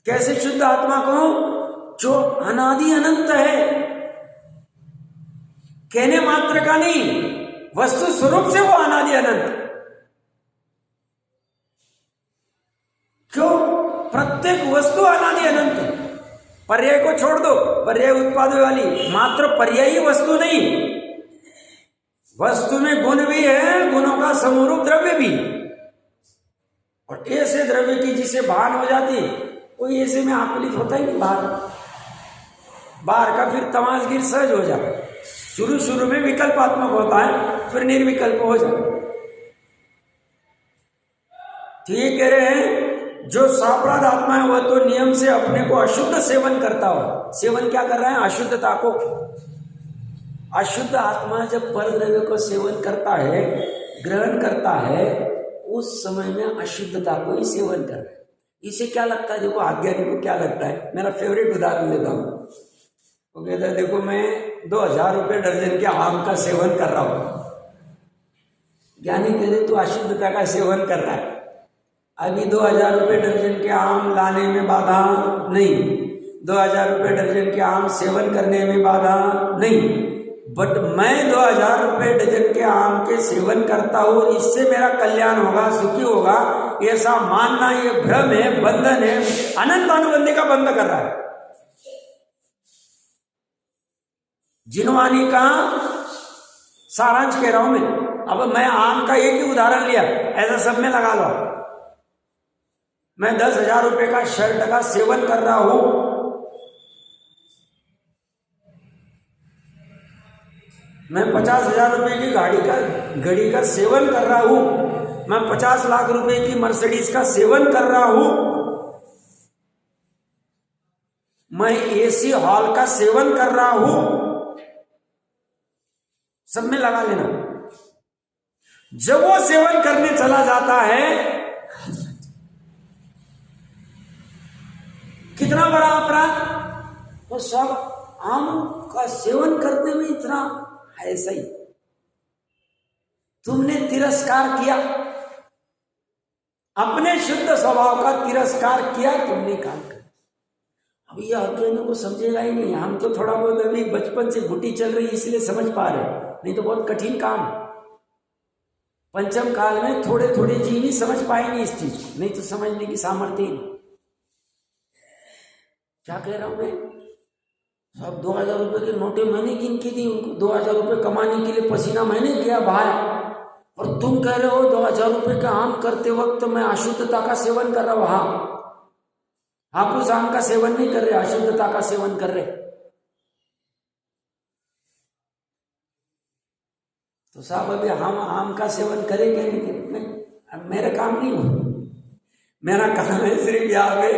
कैसे शुद्ध आत्मा को? जो अनादि अनंत है, कहने मात्र का नहीं, वस्तु स्वरूप से वो अनादि अनंत। क्यों? प्रत्येक वस्तु अनादि अनंत है। पर्याय को छोड़ दो, पर्याय उत्पाद वाली, मात्र पर्यायी वस्तु नहीं, वस्तु में गुण भी है, गुणों का समरूप द्रव्य भी। और ऐसे द्रव्य की जिसे भान हो जाती, कोई ऐसे में आकुलित होता ही नहीं। बाहर का फिर तमाशगीर सहज हो जाता है। शुरू में विकल्पात्मक होता है, फिर निर्विकल्प हो जाता है। तो ये कह रहे हैं जो सापराध आत्मा है वह तो नियम से अपने को अशुद्ध सेवन करता हो। सेवन क्या कर रहा है? अशुद्धता को। अशुद्ध आत्मा जब पर द्रव्य को सेवन करता है, ग्रहण करता है, उस समय में अशुद्धता को ही सेवन कर रहा है। इसे क्या लगता है? देखो अज्ञानी को क्या लगता है, मेरा फेवरेट उदाहरण देता हूं। वो कहता है देखो मैं 2000 रुपये दर्जन के आम का सेवन कर रहा हूं। ज्ञानी कह रहे तो अशुद्धता का सेवन कर रहा है। अभी 2000 रुपये दर्जन के आम लाने में बाधा नहीं, 2000 रुपये दर्जन के आम सेवन करने में बाधा नहीं, बट मैं 2000 रुपये डजन के आम के सेवन करता हूं, इससे मेरा कल्याण होगा, सुखी होगा, ऐसा मानना ये भ्रम है, बंधन है, अनंत अनुबंधी का बंध कर रहा है। जिनवानी का सारांश कह रहा हूं मैं। अब मैं आम का एक ही उदाहरण लिया, ऐसा सब में लगा लो। मैं 10,000 रुपये का शर्ट का सेवन कर रहा हूं, मैं 50,000 रुपये की घड़ी का सेवन कर रहा हूं, मैं 50 लाख रुपए की मर्सिडीज का सेवन कर रहा हूं, मैं एसी हॉल का सेवन कर रहा हूं, सब में लगा लेना। जब वो सेवन करने चला जाता है, कितना बड़ा अपराध। तो सब आम का सेवन करने में इतना ऐसा ही तुमने तिरस्कार किया, अपने शुद्ध स्वभाव का तिरस्कार किया तुमने, काम कर। अब ये अज्ञानियों को समझेगा ही नहीं। हम तो थोड़ा बहुत अभी बचपन से घुटी चल रही इसलिए समझ पा रहे, नहीं तो बहुत कठिन काम। पंचम काल में थोड़े थोड़े जीव ही समझ पाएंगे इस चीज को, नहीं तो समझने की सामर्थ्य नहीं। क्या कह रहा हूं मैं? सब 2000 रुपये के नोटें मैंने किन की दी उनको, 2000 रुपये कमाने के लिए पसीना मैंने किया भाई, और तुम कह रहे हो 2000 रुपये का आम करते वक्त मैं अशुद्धता का सेवन कर रहा हूं। हाँ, आप उस आम का सेवन नहीं कर रहे, अशुद्धता का सेवन कर रहे। तो साहब अभी हम आम का सेवन करेंगे नहीं, अब मेरा काम नहीं हो। मेरा काम है सिर्फ यहाँ पे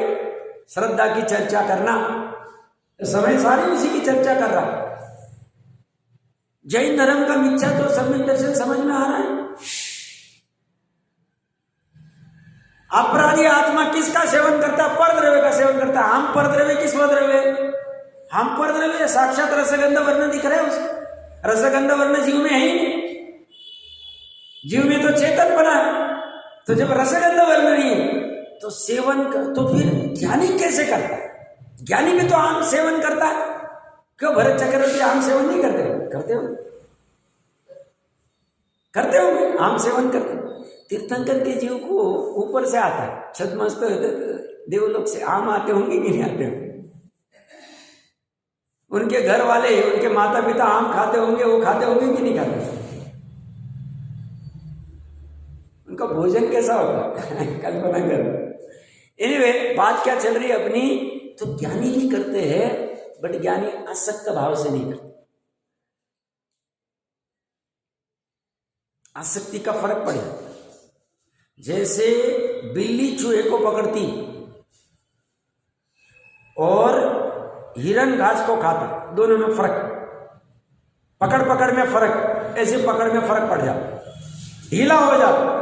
श्रद्धा की चर्चा करना, समय सारी उसी की चर्चा कर रहा है। जैन धर्म का मिथ्या तो सम्यक दर्शन समझ में आ रहा है। अपराधी आत्मा किसका सेवन करता है? परद्रव्य का सेवन करता है। हम परद्रव्य की स्वद्रव्य, हम परद्रव्य साक्षात रसगंध वर्ण दिख रहा है उसको। रसगंध वर्ण जीव में है ही नहीं, जीव में तो चेतन बना है। तो जब रसगंध वर्ण नहीं है तो सेवन तो फिर ज्ञानी कैसे करता है? ज्ञानी भी तो आम सेवन करता है। क्यों भरत चक्रवर्ती आम सेवन नहीं करते? करते होंगे आम सेवन करते। तीर्थंकर के जीव को ऊपर से आता है, छदमस्त देवलोक से आम आते होंगे कि नहीं आते होंगे? उनके घर वाले, उनके माता पिता आम खाते होंगे, वो खाते होंगे कि नहीं खाते? उनका भोजन कैसा होता है? कल्पना करो। एनीवे, बात क्या चल रही है अपनी, तो ज्ञानी भी करते हैं, बट ज्ञानी आसक्त भाव से नहीं करते। आसक्ति का फर्क पड़ जाता है। जैसे बिल्ली चूहे को पकड़ती और हिरन घास को खाता, दोनों में फर्क, पकड़ में फर्क, ऐसे पकड़ में फर्क पड़ जाता, ढीला हो जाता,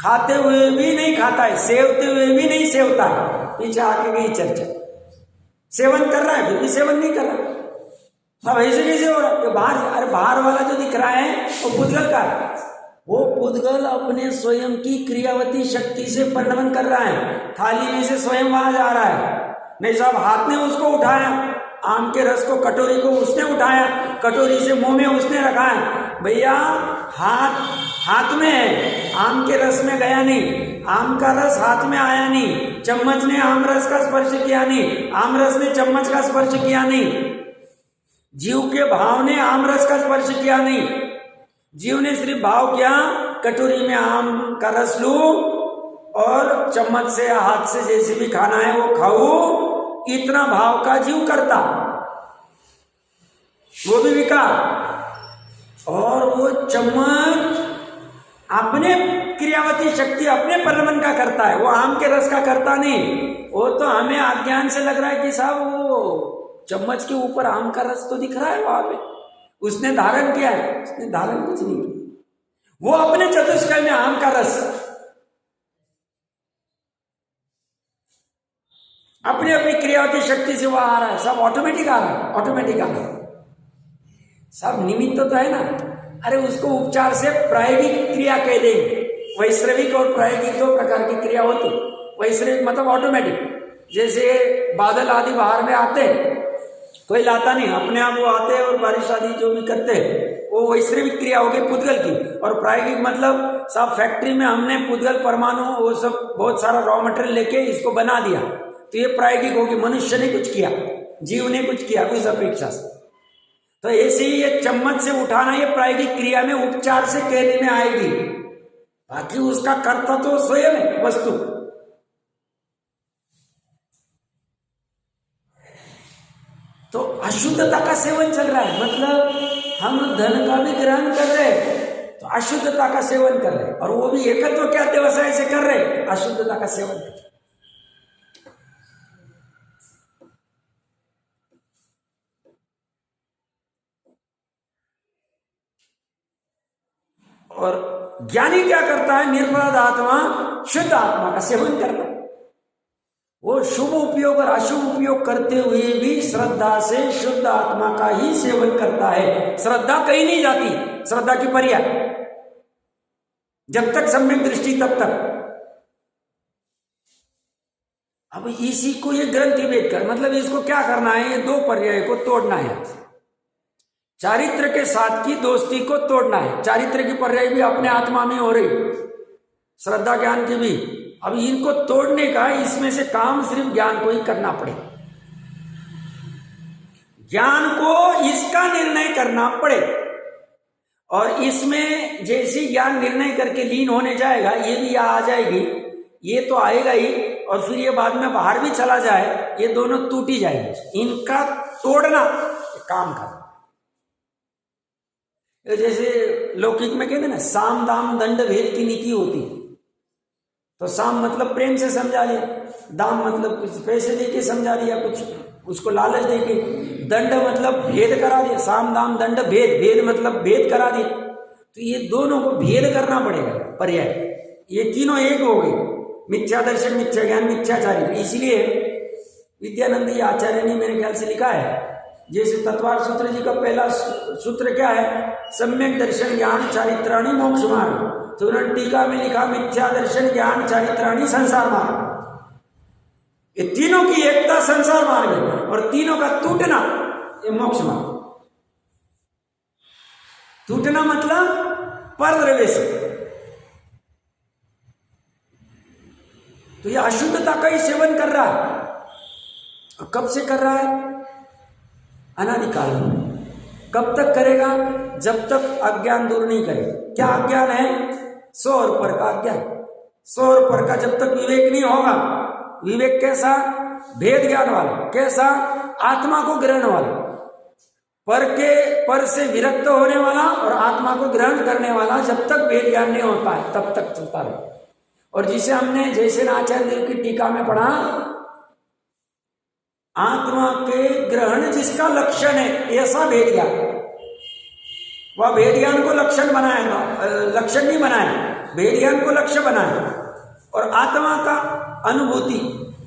खाते हुए भी नहीं खाता है, सेवते हुए भी नहीं सेवता है। पीछे आके गई चर्चा, सेवन कर रहा है फिर भी सेवन नहीं कर रहा। अब ऐसे कैसे हो रहा है? बाहर, अरे बाहर वाला जो दिख रहा है वो पुद्गल का है। वो पुद्गल अपने स्वयं की क्रियावती शक्ति से परिणमन कर रहा है, थाली में से स्वयं वहां जा रहा है। नहीं साहब, हाथ ने उसको उठाया, आम के रस को, कटोरी को उसने उठाया, कटोरी से मुंह में उसने रखा है। भैया हाथ में है, आम के रस में गया नहीं, आम का रस हाथ में आया नहीं, चम्मच ने आम रस का स्पर्श किया नहीं, आम रस ने चम्मच का स्पर्श किया नहीं, जीव के भाव ने आम रस का स्पर्श किया नहीं, जीव ने सिर्फ भाव किया कटोरी में आम का रस लूं और चम्मच से या हाथ से जैसे भी खाना है वो खाऊं, इतना भाव का जीव करता, वो भी विकार। और वो चम्मच अपने क्रियावती शक्ति अपने परिणमन का करता है, वो आम के रस का करता नहीं। वो तो हमें अज्ञान से लग रहा है कि साहब वो चम्मच के ऊपर आम का रस तो दिख रहा है वहां पे, उसने धारण किया है, उसने धारण कुछ नहीं किया। वो अपने चतुष्कय में आम का रस अपनी अपनी क्रियावती शक्ति से वह आ रहा है, सब ऑटोमेटिक आ रहा है, ऑटोमेटिक आ रहा है, सब निमित्त तो है ना। अरे उसको उपचार से प्रायोगिक क्रिया कह देंगे। वैश्रविक और प्रायोगिक दो प्रकार की क्रिया होती। वैश्रविक मतलब ऑटोमेटिक, जैसे बादल आदि बाहर में आते, कोई लाता नहीं, अपने आप वो आते हैं और बारिश आदि जो भी करते हैं, वो वैश्रविक क्रिया होगी पुद्गल की। और प्रायोगिक मतलब सब फैक्ट्री में हमने पुद्गल परमाणु वो सब बहुत सारा रॉ मटेरियल लेके इसको बना दिया, तो ये प्रायोगिक होगी। मनुष्य ने कुछ किया, जीव ने कुछ किया उस अपेक्षा से। तो ऐसे ही ये चम्मच से उठाना ये प्रायोगिक क्रिया में उपचार से कहने में आएगी, बाकी उसका कर्ता तो स्वयं है वस्तु। तो अशुद्धता का सेवन चल रहा है, मतलब हम धन का भी ग्रहण कर रहे हैं तो अशुद्धता का सेवन कर रहे हैं, और वो भी एकत्व क्या व्यवसाय से कर रहे हैं, अशुद्धता का सेवन कर रहे हैं। और ज्ञानी क्या करता है, निर्मल आत्मा शुद्ध आत्मा का सेवन करता है। वो शुभ उपयोग और अशुभ उपयोग करते हुए भी श्रद्धा से शुद्ध आत्मा का ही सेवन करता है। श्रद्धा कहीं नहीं जाती, श्रद्धा की पर्याय, जब तक सम्यक दृष्टि तब तक। अब इसी को ये ग्रंथि भेद कर, मतलब इसको क्या करना है, ये दो पर्याय को तोड़ना है। चारित्र के साथ की दोस्ती को तोड़ना है। चारित्र की पर्याय भी अपने आत्मा में हो रही, श्रद्धा ज्ञान की भी। अब इनको तोड़ने का इसमें से काम सिर्फ ज्ञान को ही करना पड़े, ज्ञान को इसका निर्णय करना पड़े। और इसमें जैसे ज्ञान निर्णय करके लीन होने जाएगा, ये भी आ जाएगी, ये तो आएगा ही, और फिर ये बाद में बाहर भी चला जाए, ये दोनों टूट ही जाएंगे। इनका तोड़ना काम करना। जैसे लौकिक में कहते ना, साम दाम दंड भेद की नीति होती। तो साम मतलब प्रेम से समझा लिया, दाम मतलब कुछ पैसे देके समझा दिया, कुछ उसको लालच देके, दंड मतलब भेद करा दिया। साम दाम दंड भेद, भेद मतलब भेद करा दिया। तो ये दोनों को भेद करना पड़ेगा, पर्याय। ये तीनों एक हो गए, मिथ्या दर्शन, मिथ्या ज्ञान, मिथ्याचारित्र। इसलिए विद्यानंद आचार्य ने मेरे ख्याल से लिखा है, जैसे तत्वार्थ सूत्र जी का पहला सूत्र क्या है, सम्यक दर्शन ज्ञान चारित्राणि मोक्ष मार्ग। तो उन्होंने टीका में लिखा, मिथ्या दर्शन ज्ञान चारित्राणि संसार मार्ग। ये तीनों की एकता संसार मार्ग है, और तीनों का टूटना ये मोक्ष मार्ग। टूटना मतलब परद्रव्य से। तो ये अशुद्धता का ही सेवन कर रहा है। कब से कर रहा है? अनादिकाल में। कब तक करेगा? जब तक अज्ञान दूर नहीं करे। क्या अज्ञान है? 100 और पर का अज्ञान। 100 और पर का जब तक विवेक नहीं होगा, विवेक कैसा? भेद ज्ञान वाला। कैसा? आत्मा को ग्रहण वाला, पर से विरक्त होने वाला और आत्मा को ग्रहण करने वाला। जब तक भेद ज्ञान नहीं होता है तब तक चलता रहे। और जिसे हमने जैसे आचार्य देव की टीका में पढ़ा, आत्मा के ग्रहण जिसका लक्षण है ऐसा भेद ज्ञान, वह भेद ज्ञान को लक्षण बनाएगा, लक्षण नहीं बनाए, भेद ज्ञान को लक्ष्य बनाए और आत्मा का अनुभूति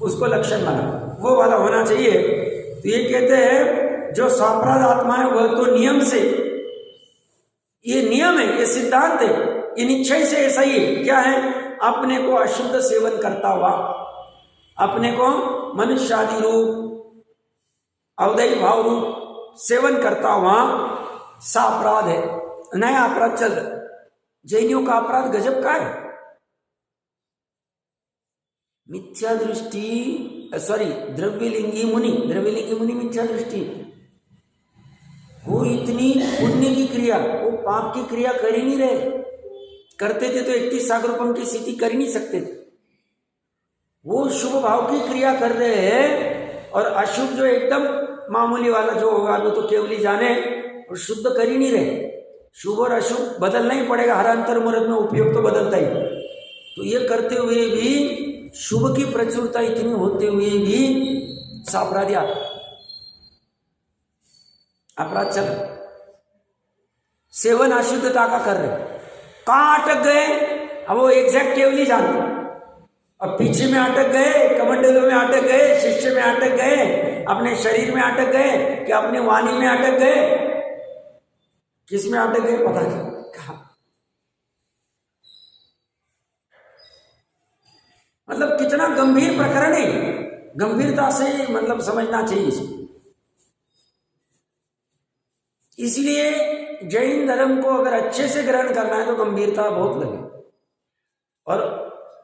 उसको लक्षण बना, वो वाला होना चाहिए। तो ये कहते हैं जो स्वापराध आत्मा है वह तो नियम से, ये नियम है, ये सिद्धांत है, ये निश्चय से ऐसा ही है। क्या है? अपने को अशुद्ध सेवन करता हुआ, अपने को मनुष्य आदि रूप अवदयी भाव रूप सेवन करता हुआ सापराध है, नया अपराध चल रहा। जैनियों का अपराध गजब का है। मिथ्या दृष्टि, द्रव्यलिंगी मुनि मिथ्या दृष्टि। वो इतनी पुण्य की क्रिया, वो पाप की क्रिया कर ही नहीं रहे। करते थे तो 31 सागरोपम की स्थिति कर ही नहीं सकते थे। वो शुभ भाव की क्रिया कर रहे हैं और अशुभ जो एकदम मामूली वाला जो होगा वो तो केवली जाने, और शुद्ध कर ही नहीं रहे। शुभ और अशुभ बदलना ही पड़ेगा, हर अंतर मुहूर्त में उपयोग तो बदलता ही। तो ये करते हुए भी, शुभ की प्रचुरता इतनी होते हुए भी सापराधी अपराध चल, सेवन अशुद्धता का कर रहे। कहाँ अटक गए? अब वो एग्जैक्ट केवली जानते। अब पीछे में अटक गए, कमंडलों में अटक गए, शिष्य में अटक गए, अपने शरीर में अटक गए कि अपनी वाणी में अटक गए, किस में अटक गए पता नहीं कहा। मतलब कितना गंभीर प्रकरण है, गंभीरता से मतलब समझना चाहिए इसको। इसलिए जैन धर्म को अगर अच्छे से ग्रहण करना है तो गंभीरता बहुत लगे, और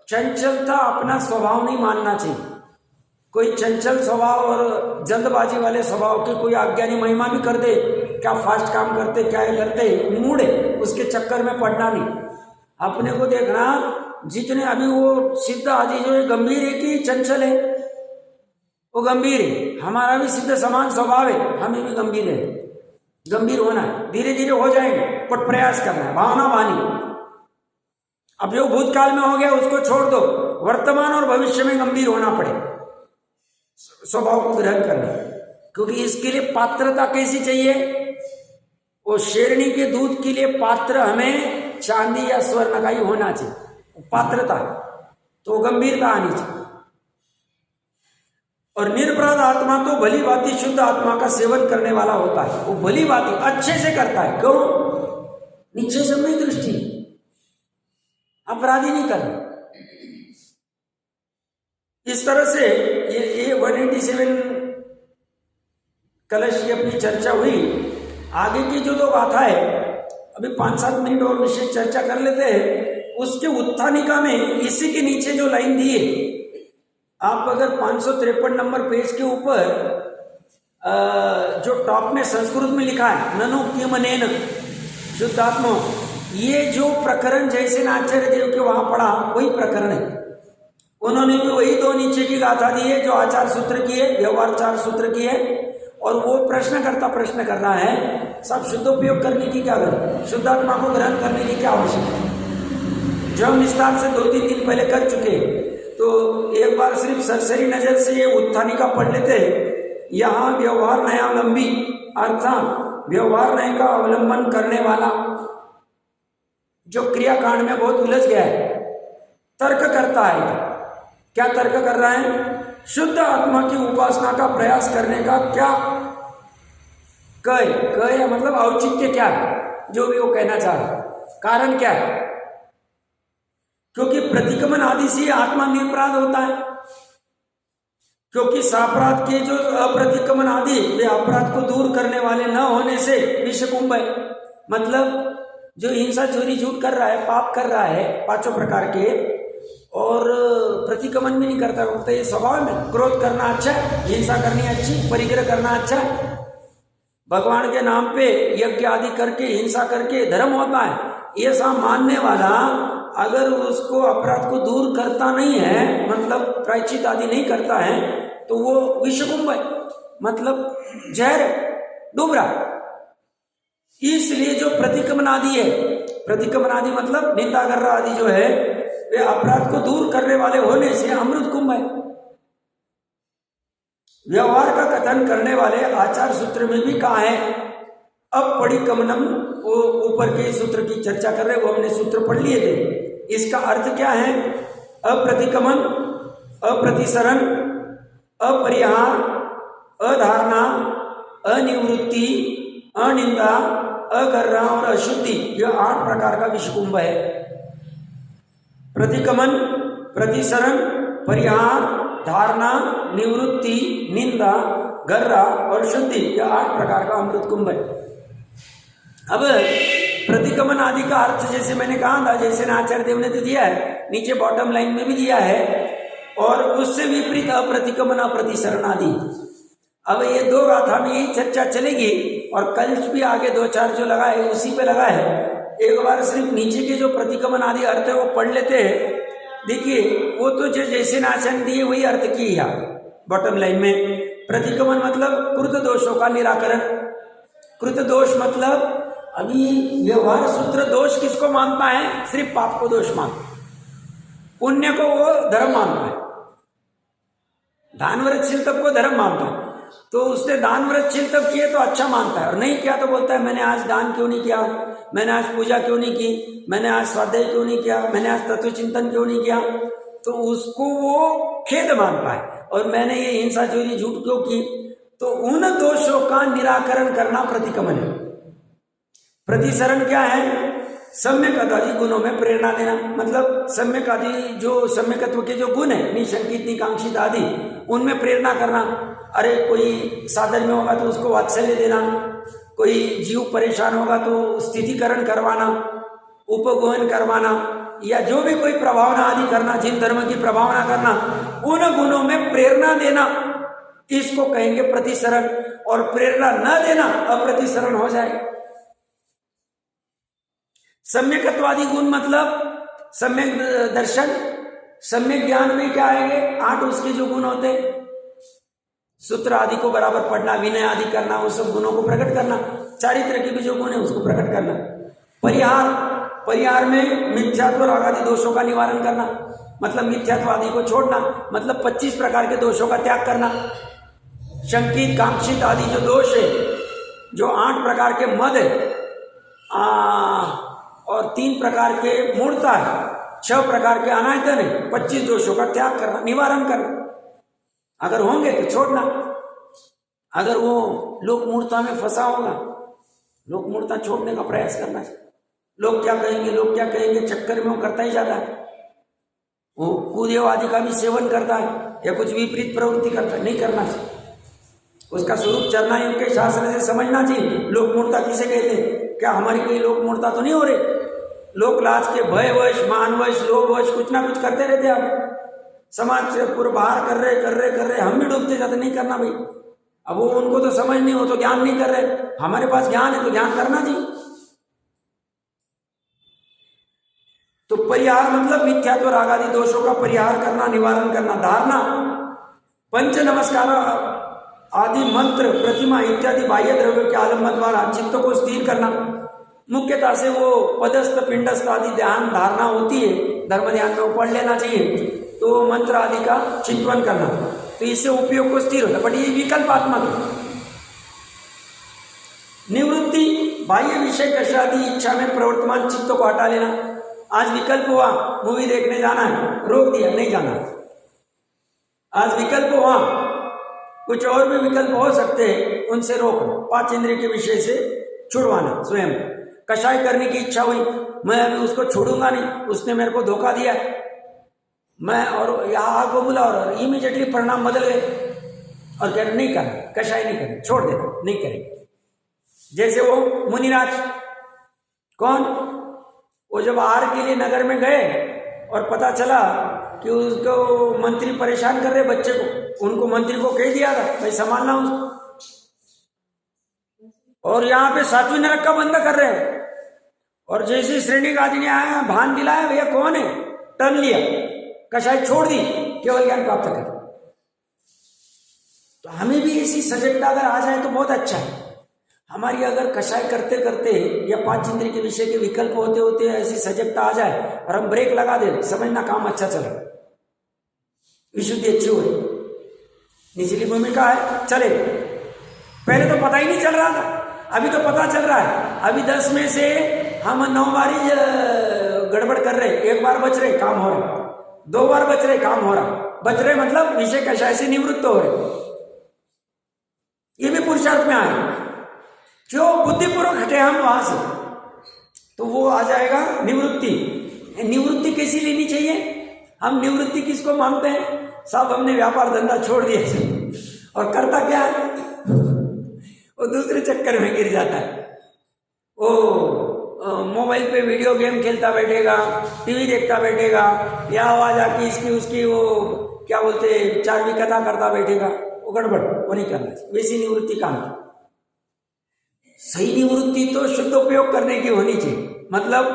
चंचलता अपना स्वभाव नहीं मानना चाहिए। कोई चंचल स्वभाव और जल्दबाजी वाले स्वभाव के कोई अज्ञानी महिमा भी कर दे, क्या फास्ट काम करते, क्या ये करते, मूड है, उसके चक्कर में पड़ना नहीं। अपने को देखना, जितने अभी वो सिद्ध आदि जो है गंभीर है कि चंचल है, वो गंभीर है। हमारा भी सिद्ध समान स्वभाव है, हमें भी गंभीर है, गंभीर होना है। धीरे धीरे हो जाएंगे, पर प्रयास करना है, भावना बानी। अब जो भूतकाल में हो गया उसको छोड़ दो, वर्तमान और भविष्य में गंभीर होना पड़े स्वभाव को ग्रहण करना। क्योंकि इसके लिए पात्रता कैसी चाहिए? वो शेरनी के दूध के लिए पात्र हमें चांदी या स्वर्ण का ही होना चाहिए, पात्रता, तो गंभीरता आनी चाहिए। और निरपराध आत्मा तो भली भांति शुद्ध आत्मा का सेवन करने वाला होता है। वो भली भांति अच्छे से करता है। क्यों? नीचे समय दृष्टि, अपराधी नहीं करना। इस तरह से ये 187 कलश की अपनी चर्चा हुई। आगे की जो 2 गाथा है, अभी 5-7 मिनट और विशेष चर्चा कर लेते हैं। उसके उत्थानिका में इसी के नीचे जो लाइन दी है, आप अगर 553 नंबर पेज के ऊपर जो टॉप में संस्कृत में लिखा है, ननु किमनेन शुद्धात्मा, ये जो प्रकरण जैसे आचार्य देव के वहां पढ़ा वही प्रकरण है। उन्होंने भी वही 2 नीचे की गाथा दी है जो आचार सूत्र की है, व्यवहार 4 सूत्र की है। और वो प्रश्नकर्ता प्रश्न कर रहा है, सब शुद्धोपयोग करने की क्या जरूरत, शुद्धात्मा को ग्रहण करने की क्या आवश्यकता है, जो हम विस्तार से 2-3 दिन पहले कर चुके। तो एक बार सिर्फ सरसरी नजर से ये उत्थानिका पढ़ लेते हैं। यहाँ व्यवहार न्यायावलंबी अर्थात व्यवहार न्याय का अवलंबन करने वाला जो क्रियाकांड में बहुत उलझ गया है, तर्क करता है। क्या तर्क कर रहा है? शुद्ध आत्मा की उपासना का प्रयास करने का क्या कय मतलब औचित्य क्या है, जो भी वो कहना चाह रहा है, कारण क्या है? क्योंकि प्रतिक्रमण आदि से आत्मा निरपराध होता है। क्योंकि सापराध के जो अप्रतिक्रमण आदि वे अपराध को दूर करने वाले न होने से विषकुंभ है। मतलब जो हिंसा चोरी झूठ कर रहा है, पाप कर रहा है 5 प्रकार के, और प्रतिक्रमण भी नहीं करता, तो ये स्वभाव में क्रोध करना अच्छा है, हिंसा करनी अच्छी, परिग्रह करना अच्छा है। भगवान के नाम पे यज्ञ आदि करके हिंसा करके धर्म होता है, ये सब मानने वाला अगर उसको अपराध को दूर करता नहीं है, मतलब प्रायश्चित आदि नहीं करता है, तो वो विषकुंभ है, मतलब जहर डूब रहा। इसलिए जो प्रतिक्रमणादि है, प्रतिक्रमणादि मतलब निंदा कर रहा आदि जो है, वे अपराध को दूर करने वाले होने से अमृत कुंभ है। व्यवहार का कथन करने वाले आचार सूत्र में भी कहा है, अपरिक्रमणम, वो ऊपर के सूत्र की चर्चा कर रहे, वो हमने सूत्र पढ़ लिए थे। इसका अर्थ क्या है? अप्रतिक्रमण, अप्रतिसरण, अपरिहार, अधारणा, अनिवृत्ति, अनिंदा, अगर्रा और अशुद्धि, यह 8 प्रकार का विषकुंभ है। प्रतिक्रमण, प्रतिसरण, परिहार, धारणा, निवृत्ति, निंदा, गर्रा और शुद्धि, यह 8 प्रकार का अमृत कुंभ है। अब प्रतिक्रमण आदि का अर्थ जैसे मैंने कहा था, जैसे आचार्य देव ने तो दिया है, नीचे बॉटम लाइन में भी दिया है, और उससे विपरीत अप्रतिक्रमण, अप्रतिसरण आदि। अब ये 2 गाथा में यही चर्चा चलेगी, और कल भी आगे 2-4 जो लगा है उसी पे लगा है। एक बार सिर्फ नीचे के जो प्रतिक्रमण आदि अर्थ है वो पढ़ लेते हैं। देखिए, वो तो जो जैसे नाचन दिए वही अर्थ की है बॉटम लाइन में। प्रतिक्रमण मतलब कृत दोषों का निराकरण। कृत दोष मतलब अभी व्यवहार सूत्र दोष किसको मानता है? सिर्फ पाप को दोष मानता है, पुण्य को वो धर्म मानता है। दान व्रतशील तब को धर्म मानता है, तो उसने दान व्रतशील तब किए तो अच्छा मानता है, और नहीं किया तो बोलता है मैंने आज दान क्यों नहीं किया, मैंने आज पूजा क्यों नहीं की, मैंने आज स्वाध्याय क्यों नहीं किया, मैंने आज तत्व चिंतन क्यों नहीं किया। तो उसको वो खेद मानता है, और मैंने ये हिंसा चोरी झूठ क्यों की। तो उन दोषों का निराकरण करना प्रतिक्रमण है। प्रतिसरण क्या है? सम्यक आदि गुणों में प्रेरणा देना, मतलब सम्यक आदि जो सम्यकत्व के जो गुण है, निशंकित, निकांक्षित आदि, उनमें प्रेरणा करना। अरे कोई साधन में होगा तो उसको वात्सल्य देना, कोई जीव परेशान होगा तो स्थितिकरण करवाना, उपगोहन करवाना, या जो भी कोई प्रभावना आदि करना, जिन धर्म की प्रभावना करना, उन गुणों में प्रेरणा देना, इसको कहेंगे प्रतिसरण। और प्रेरणा न देना अप्रतिसरण हो जाए। सम्यकत्वादि गुण मतलब सम्यक दर्शन, सम्यक ज्ञान में क्या आएंगे? 8 उसके जो गुण होते, सूत्र आदि को बराबर पढ़ना, विनय आदि करना, उस सब गुणों को प्रकट करना, चारित्र के भी जो गुण है उसको प्रकट करना। परिहार, परिहार में मिथ्यात्व राग आदि दोषों का निवारण करना, मतलब मिथ्यात्व आदि को छोड़ना, मतलब 25 प्रकार के दोषों का त्याग करना। शंकित, कांक्षित आदि जो दोष है, जो 8 प्रकार के मद है, और 3 प्रकार के मूर्ता है, 6 प्रकार के अनायतन है, 25 दोषों का त्याग करना, निवारण करना। अगर होंगे तो छोड़ना। अगर वो लोक मूर्ता में फंसा होगा, लोक मूर्ता छोड़ने का प्रयास करना चाहिए। लोग क्या कहेंगे, लोग क्या कहेंगे चक्कर में वो करता ही जाता है। वो कूदेव आदि का भी सेवन करता है, या कुछ विपरीत प्रवृत्ति करता है, नहीं करना चाहिए। उसका स्वरूप चरणायुग के शास्त्र से समझना चाहिए। लोक मूर्ता किसे कहते हैं? क्या हमारी कोई लोक मूर्ता तो नहीं हो रही? लोक लाज के भयवश, मानवश, लोभवश कुछ ना कुछ करते रहते आप, समाज से पूरा बाहर कर रहे, हम भी डूबते जाते। नहीं करना भाई। अब वो उनको तो समझ नहीं, हो तो ज्ञान नहीं कर रहे, हमारे पास ज्ञान है तो ज्ञान करना चाहिए। तो परिहार मतलब मिथ्यात्व राग आदि दोषों का परिहार करना, निवारण करना। धारणा, पंच नमस्कार आदि मंत्र, प्रतिमा इत्यादि बाह्य द्रव्यों के आलम्बन द्वारा चित्त को स्थिर करना। मुख्यतः से वो पदस्थ, पिंडस्थ आदि ध्यान धारणा होती है, धर्म ध्यान में वो पढ़ लेना चाहिए। तो मंत्र आदि का चिंतन करना, तो इससे उपयोग को स्थिर होता है, बट ये विकल्पात्मक है। निवृत्ति, बाह्य विषय कषादि इच्छा में प्रवर्तमान चित्त को हटा लेना। आज विकल्प हुआ मूवी देखने जाना है, रोक दिया, नहीं जाना। आज विकल्प हुआ, कुछ और भी विकल्प हो सकते हैं, उनसे रोकना, 5 इंद्रिय के विषय से छुड़वाना। स्वयं कषाय करने की इच्छा हुई, मैं अभी उसको छोड़ूंगा नहीं, उसने मेरे को धोखा दिया, मैं और यहाँ आग को बुला, और इमीडिएटली परिणाम बदल गए, और कह रहे नहीं करना, कषाय नहीं करना, छोड़ देना, नहीं करेंगे। जैसे वो मुनिराज, कौन? वो जब आहार के लिए नगर में गए और पता चला कि उसको मंत्री परेशान कर रहे बच्चे को, उनको मंत्री को कह दिया था भाई संभालना उसको, और यहाँ पे सातवीं नरक का बंद कर रहे हैं। और जैसे श्रेणी का आदमी आया, भान दिलाया, भैया कौन है, टर्न लिया, कषाय छोड़ दी, केवल ज्ञान प्राप्त कर। तो हमें भी ऐसी सजगता अगर आ जाए तो बहुत अच्छा है। हमारी अगर कषाय करते करते या पांच इंद्रिय के विषय के विकल्प होते होते ऐसी सजगता आ जाए और हम ब्रेक लगा दे, समझना काम अच्छा चले, विशुद्धि अच्छी हो रही, निचली भूमिका है, चले। पहले तो पता ही नहीं चल रहा था, अभी तो पता चल रहा है। अभी 10 में से हम 9 बार ही गड़बड़ कर रहे, 1 बार बच रहे, काम हो रहा, 2 बार बच रहे, काम हो रहा। बच रहे मतलब विषय कषाय से निवृत्त हो रहे, ये भी पुरुषार्थ में आए। क्यों? बुद्धिपूर्वक हटे हम वहां से, तो वो आ जाएगा निवृत्ति। निवृत्ति कैसी लेनी चाहिए? हम निवृत्ति किसको मानते हैं? साहब हमने व्यापार धंधा छोड़ दिया और करता क्या है, वो दूसरे चक्कर में गिर जाता है। वो मोबाइल पे वीडियो गेम खेलता बैठेगा, टीवी देखता बैठेगा, या आवाज आती इसकी उसकी, वो क्या बोलते चारवी कथा करता बैठेगा, वो गड़बड़, वो नहीं करना चाहिए। वैसी निवृत्ति काम की। सही निवृत्ति तो शुद्ध उपयोग करने की होनी चाहिए, मतलब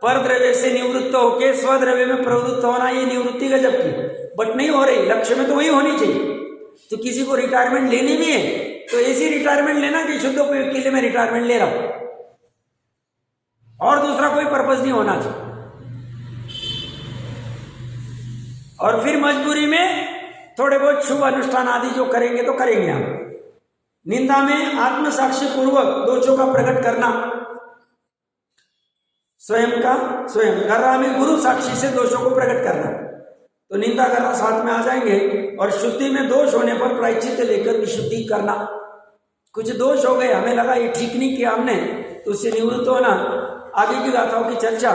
पर द्रव्य से निवृत्त होके स्वद्रव्य में प्रवृत्त होना, ये निवृत्ति गजब की, बट नहीं हो रही। लक्ष्य में तो वही होनी चाहिए। तो किसी को रिटायरमेंट लेनी भी है तो ऐसी रिटायरमेंट लेना कि शुद्ध उपयोग के लिए मैं रिटायरमेंट ले रहा हूं, और दूसरा कोई पर्पज नहीं होना चाहिए। और फिर मजबूरी में थोड़े बहुत शुभ अनुष्ठान आदि जो करेंगे तो करेंगे हम। निंदा में आत्म साक्षी पूर्वक दोषों का प्रकट करना, स्वयं का स्वयं। गर्रा में गुरु साक्षी से दोषों को प्रकट करना, तो निंदा करना साथ में आ जाएंगे। और शुद्धि में दोष होने पर प्रायश्चित लेकर विशुद्धि करना। कुछ दोष हो गए, हमें लगा ये ठीक नहीं किया हमने, तो उससे निवृत्त होना। आगे की गाथाओं की चर्चा